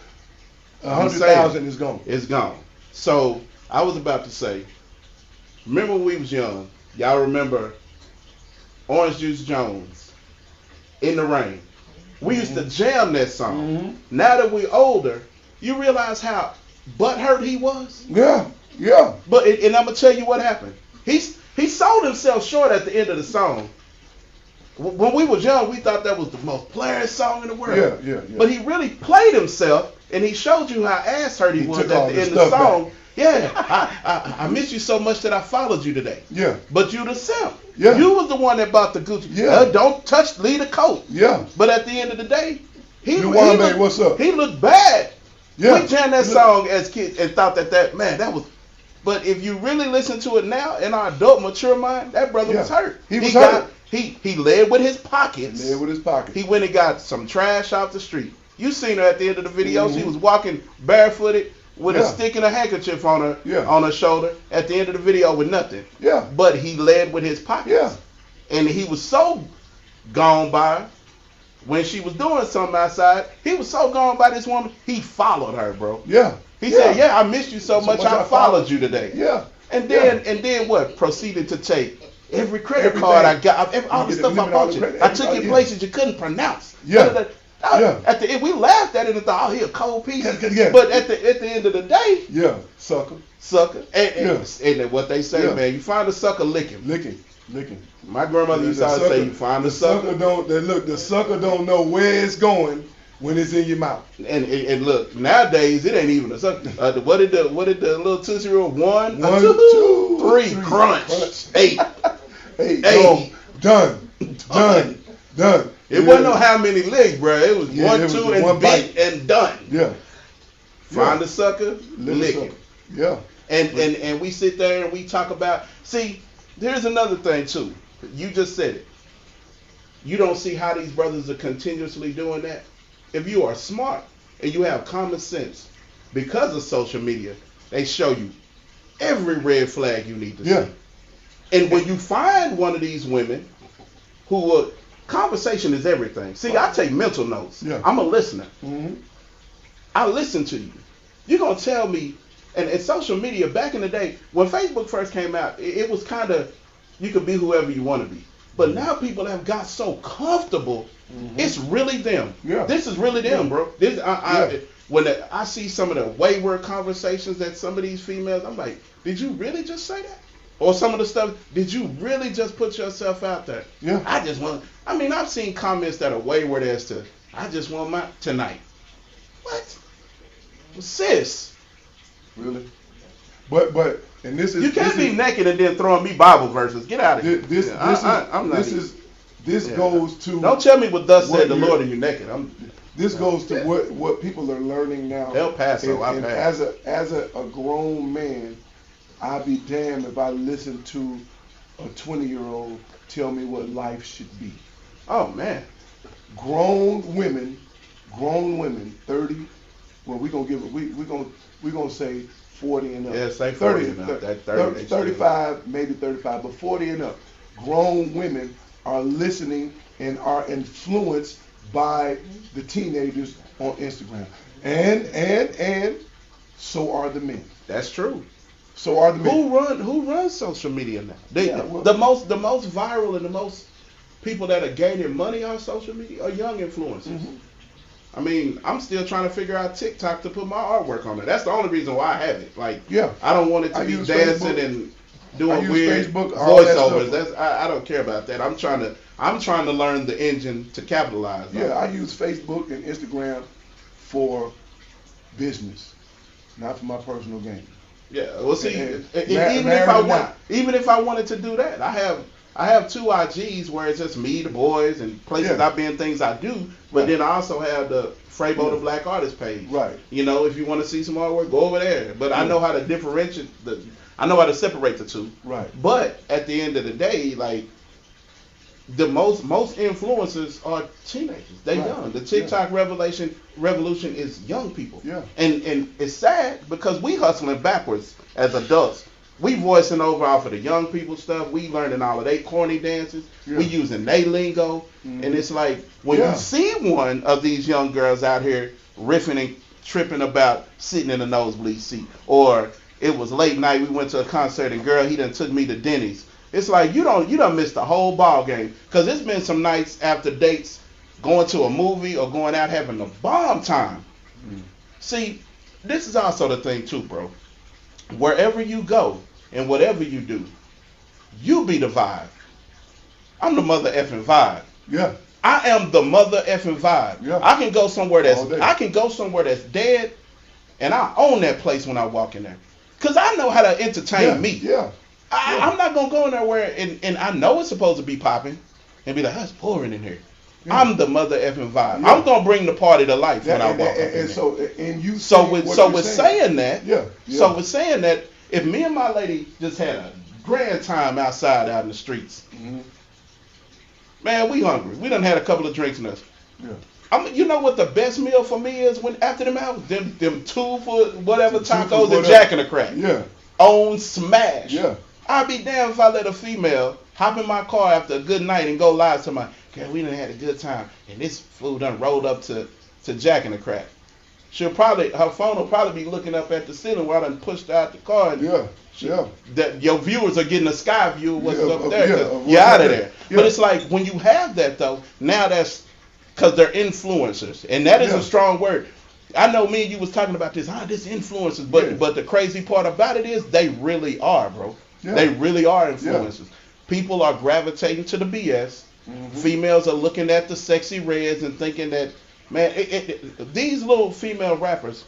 100,000 is gone. It's gone. So I was about to say, remember when we was young, y'all remember Orange Juice Jones, In the Rain. We used to jam that song. Mm-hmm. Now that we older, you realize how butthurt he was? Yeah. Yeah. But and I'm gonna tell you what happened. He sold himself short at the end of the song. When we was young, we thought that was the most players song in the world. Yeah. But he really played himself, and he showed you how ass hurt he was at the end of the song. Back. Yeah, I miss you so much that I followed you today. Yeah. But you the simp. Yeah. You was the one that bought the Gucci. Yeah. Don't touch, leave the coat. Yeah. But at the end of the day, he what's up? He looked bad. Yeah. We jammed that song as kids and thought that was. But if you really listen to it now in our adult mature mind, that brother was hurt. He was hurt. He led with his pockets. He went and got some trash off the street. You seen her at the end of the video. Mm-hmm. She was walking barefooted with a stick and a handkerchief on her shoulder at the end of the video with nothing. Yeah. But he led with his pockets. Yeah. And he was so gone by her. When she was doing something outside, he was so gone by this woman, he followed her, bro. Yeah. He said, I missed you so much I followed you today. Yeah. And then what? Proceeded to take every credit card I got, all the stuff I bought you. I took you places you couldn't pronounce. Yeah. At the end, we laughed at it and thought, he a cold piece. Yeah. But at the end of the day, sucker. And what they say, man, you find a sucker, lick him. Licking. My grandmother used to always say, you find a sucker. The sucker don't know where it's going when it's in your mouth. And look, nowadays it ain't even a sucker. What did the little Tootsie Roll? One, two, three, crunch. 8. 8. Done. It wasn't no how many licks, bro. It was 1, 2, and one bit and done. Yeah. Find the sucker, lick sucker. him. Yeah. And we sit there and we talk about. See, here's another thing too. You just said it. You don't see how these brothers are continuously doing that. If you are smart and you have common sense, because of social media, they show you every red flag you need to see. And when you find one of these women who conversation is everything. See, I take mental notes. I'm a listener. I listen to you. You're going to tell me, and social media, back in the day, when Facebook first came out, it was kind of, you could be whoever you want to be. But now people have got so comfortable, it's really them. This is really them, bro. When I see some of the wayward conversations that some of these females, I'm like, did you really just say that? Or some of the stuff, did you really just put yourself out there? I've seen comments that are wayward as to, I just want my tonight. What? Sis. Really? But and this is, you can't be naked and then throwing me Bible verses. Get out of here. This goes to. Don't tell me what thus said the Lord and you're naked. This goes to what people are learning now. El Paso, and as a grown man, I'd be damned if I listen to a 20-year-old tell me what life should be. Oh man. Grown women, 30. Well, we're gonna say 40 and up. Yeah, say 40 and up. 35, maybe 35, but 40 and up. Grown women are listening and are influenced by the teenagers on Instagram, and so are the men. That's true. So are the men. Who runs social media now? The most viral and the most people that are gaining money on social media are young influencers. I mean, I'm still trying to figure out TikTok to put my artwork on it. That's the only reason why I have it. Like, I don't want it to be dancing Facebook, and doing weird Facebook, voiceovers. I don't care about that. I'm trying to learn the engine to capitalize. I use Facebook and Instagram for business, not for my personal gain. Yeah, well, see, even if I wanted to do that, I have 2 IGs where it's just me, the boys, and places I've been, things I do. But then I also have the Frabo the Black Artist page. Right. You know, if you want to see some artwork, go over there. But I know how to differentiate. I know how to separate the two. Right. But at the end of the day, like the most influencers are teenagers. They're young. The TikTok revolution is young people. Yeah. And it's sad because we hustling backwards as adults. We voicing over off of the young people stuff. We learning all of their corny dances. We using they lingo. And it's like when you see one of these young girls out here riffing and tripping about sitting in a nosebleed seat, or it was late night, we went to a concert and girl, he done took me to Denny's. It's like you done missed the whole ball game. Cause it's been some nights after dates going to a movie or going out having a bomb time. See, this is also the thing too, bro. Wherever you go and whatever you do, you be the vibe. I'm the mother effing vibe. Yeah. I am the mother effing vibe. Yeah. I can go somewhere that's dead, and I own that place when I walk in there. Cause I know how to entertain me. Yeah. I'm not gonna go in there where and I know it's supposed to be popping and be like, it's pouring in here. Yeah. I'm the mother effing vibe. Yeah. I'm gonna bring the party to life when I walk up in there. So with saying that, if me and my lady just had a grand time outside out in the streets, man, we hungry. We done had a couple of drinks in us. Yeah. You know what the best meal for me is when after them hours? Them 2 for whatever tacos and Jack in the Crack. Yeah. On smash. Yeah. I'd be damned if I let a female hop in my car after a good night and go live to my girl, we done had a good time and this food done rolled up to Jack in the Crack. Her phone will probably be looking up at the ceiling while I done pushed out the car. And that your viewers are getting a sky view of what's up there. You're out of there. Yeah. But it's like when you have that though, now that's because they're influencers, and that is a strong word. I know me and you was talking about this. This influencers, but the crazy part about it is they really are, bro. Yeah. They really are influencers. Yeah. People are gravitating to the BS. Females are looking at the sexy reds and thinking that, man, these little female rappers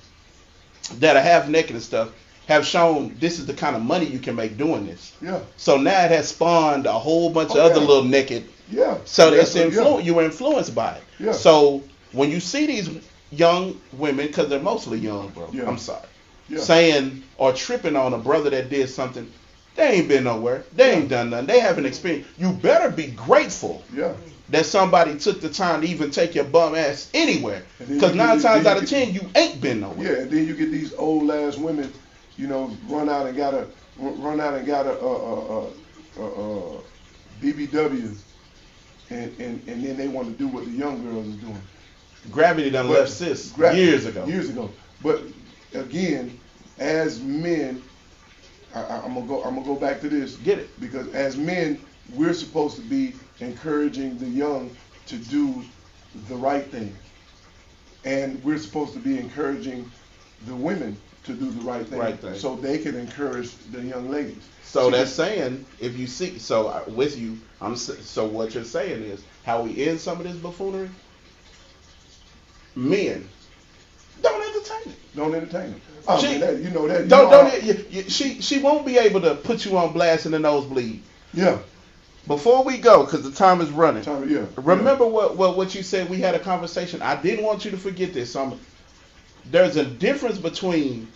that are half naked and stuff have shown this is the kind of money you can make doing this. Yeah. So now it has spawned a whole bunch of other little naked. Yeah. So it's you were influenced by it. Yeah. So when you see these young women, because they're mostly young, bro. Yeah. I'm sorry. Yeah. Saying or tripping on a brother that did something. They ain't been nowhere. They ain't done nothing. They haven't experienced. You better be grateful Yeah. that somebody took the time to even take your bum ass anywhere. And then Because you 9 get- times then out you of get- 10, you ain't been nowhere. Yeah, and then you get these old ass women, you know, run out and got a BBW, and then they want to do what the young girls is doing. Gravity done left sis years ago. Years ago. But again, as men, I'm gonna go back to this. Get it. Because as men, we're supposed to be encouraging the young to do the right thing, and we're supposed to be encouraging the women to do the right thing, so they can encourage the young ladies. So that's saying, if you see, with you, so what you're saying is, how we end some of this buffoonery, men, don't entertain it. Don't entertain them. She won't be able to put you on blast in the nosebleed. Yeah. Before we go, because the time is running. Yeah. Remember what you said? We had a conversation. I didn't want you to forget this. There's a difference between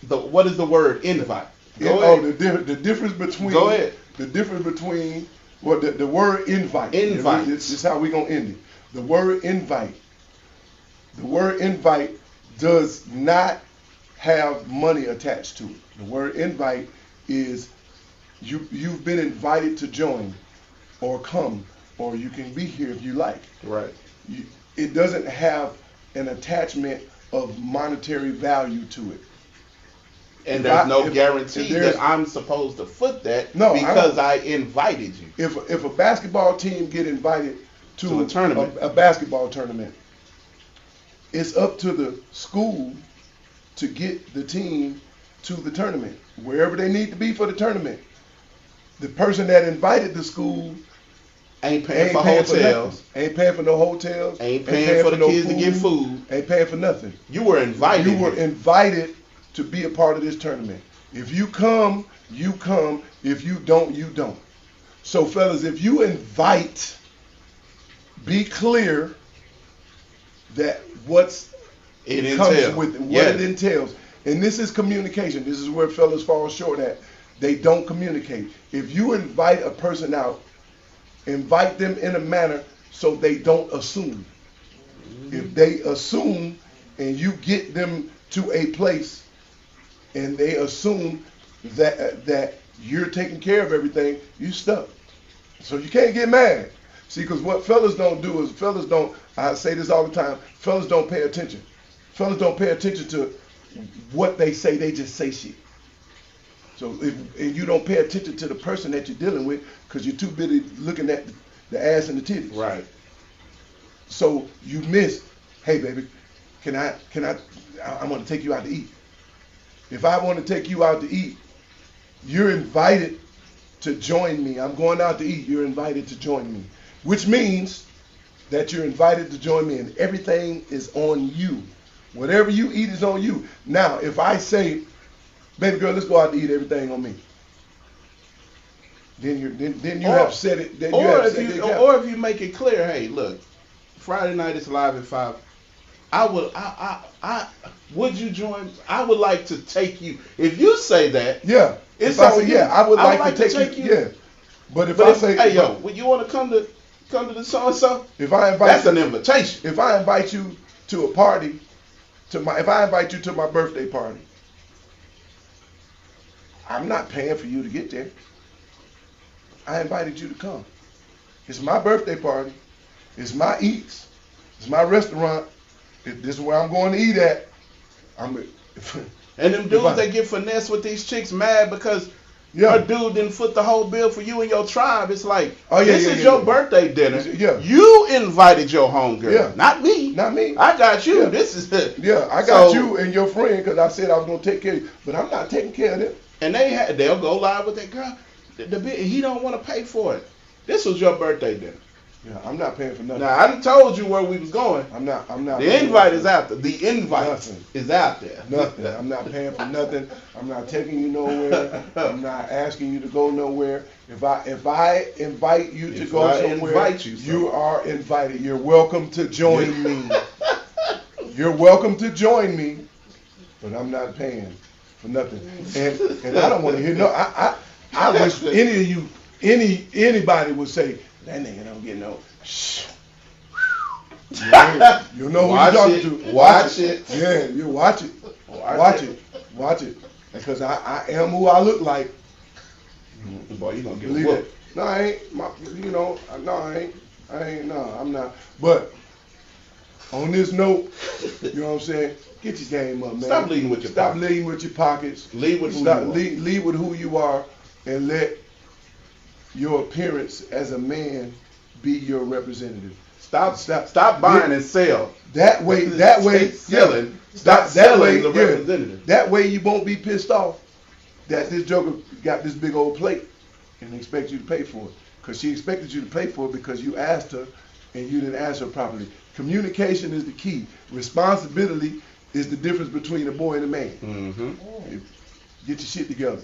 what is the word invite? The difference between. Go ahead. The difference between the word invite. Invite. This is how we're gonna end it. The word invite. The word invite does not have money attached to it. The word invite is you've been invited to join or come, or you can be here if you like. Right. It doesn't have an attachment of monetary value to it. And there's no guarantee that I'm supposed to foot that because I invited you. If a basketball team get invited to a tournament, a basketball tournament, it's up to the school to get the team to the tournament, wherever they need to be for the tournament. The person that invited the school ain't paying for hotels. Ain't paying for no hotels. Ain't paying for the kids to get food. Ain't paying for nothing. You were invited. You were invited to be a part of this tournament. If you come, you come. If you don't, you don't. So, fellas, if you invite, be clear that it entails. And this is communication. This is where fellas fall short at. They don't communicate. If you invite a person out, invite them in a manner so they don't assume. If they assume and you get them to a place and they assume that you're taking care of everything, you stuck. So you can't get mad. See, because what fellas don't do is I say this all the time, fellas don't pay attention. Fellas don't pay attention to what they say, they just say shit. So and you don't pay attention to the person that you're dealing with because you're too busy looking at the ass and the titties. Right. So you miss, hey baby, I'm gonna take you out to eat. If I want to take you out to eat, you're invited to join me. I'm going out to eat, you're invited to join me. Which means that you're invited to join me and everything is on you. Whatever you eat is on you. Now, if I say, baby girl, let's go out to eat, everything on me. Then you have said it. Or if you make it clear, hey, look, Friday night is live at 5. Would you join? I would like to take you. If you say that, yeah, it's if I on say, you. Yeah, I would like to take you. Yeah, but if I say, hey yo, would you want to come to the so and so? If I invite, that's an invitation. If I invite you to a party, if I invite you to my birthday party, I'm not paying for you to get there. I invited you to come. It's my birthday party. It's my eats. It's my restaurant. This is where I'm going to eat at. And them dudes that get finessed with these chicks mad because your dude didn't foot the whole bill for you and your tribe. It's like, this is your birthday dinner. Yeah. You invited your homegirl. Yeah. Not me. Not me. I got you. Yeah. This is it. Yeah, I got you and your friend because I said I was going to take care of you. But I'm not taking care of them. And they'll go live with that girl. He don't want to pay for it. This was your birthday dinner. Yeah, I'm not paying for nothing. Now I done told you where we was going. I'm not. The invite is out there. The invite is out there. Nothing. I'm not paying for nothing. I'm not taking you nowhere. I'm not asking you to go nowhere. If I invite you to go somewhere, you are invited. You're welcome to join me. you're welcome to join me, but I'm not paying for nothing. And I don't want to hear no. I wish any of you, anybody would say that nigga don't get no. Shh. Yeah, you know who you're talking to. Watch it. Yeah, you watch it. Watch it. Because I am who I look like. Boy, you gonna get Believe whooped. it. No, I ain't. No, I ain't. No, I'm not. But on this note, you know what I'm saying? Get your game up, man. Stop leading with your Stop pockets. leading with your pockets. Lead with who Stop, you are. lead with who you are, and let your appearance as a man be your representative. Stop buying and sell. That way, selling. yeah. Stop selling the yeah. representative. That way you won't be pissed off that this joker got this big old plate and expect you to pay for it. Because she expected you to pay for it because you asked her and you didn't answer properly. Communication is the key. Responsibility is the difference between a boy and a man. Mm-hmm. Get your shit together.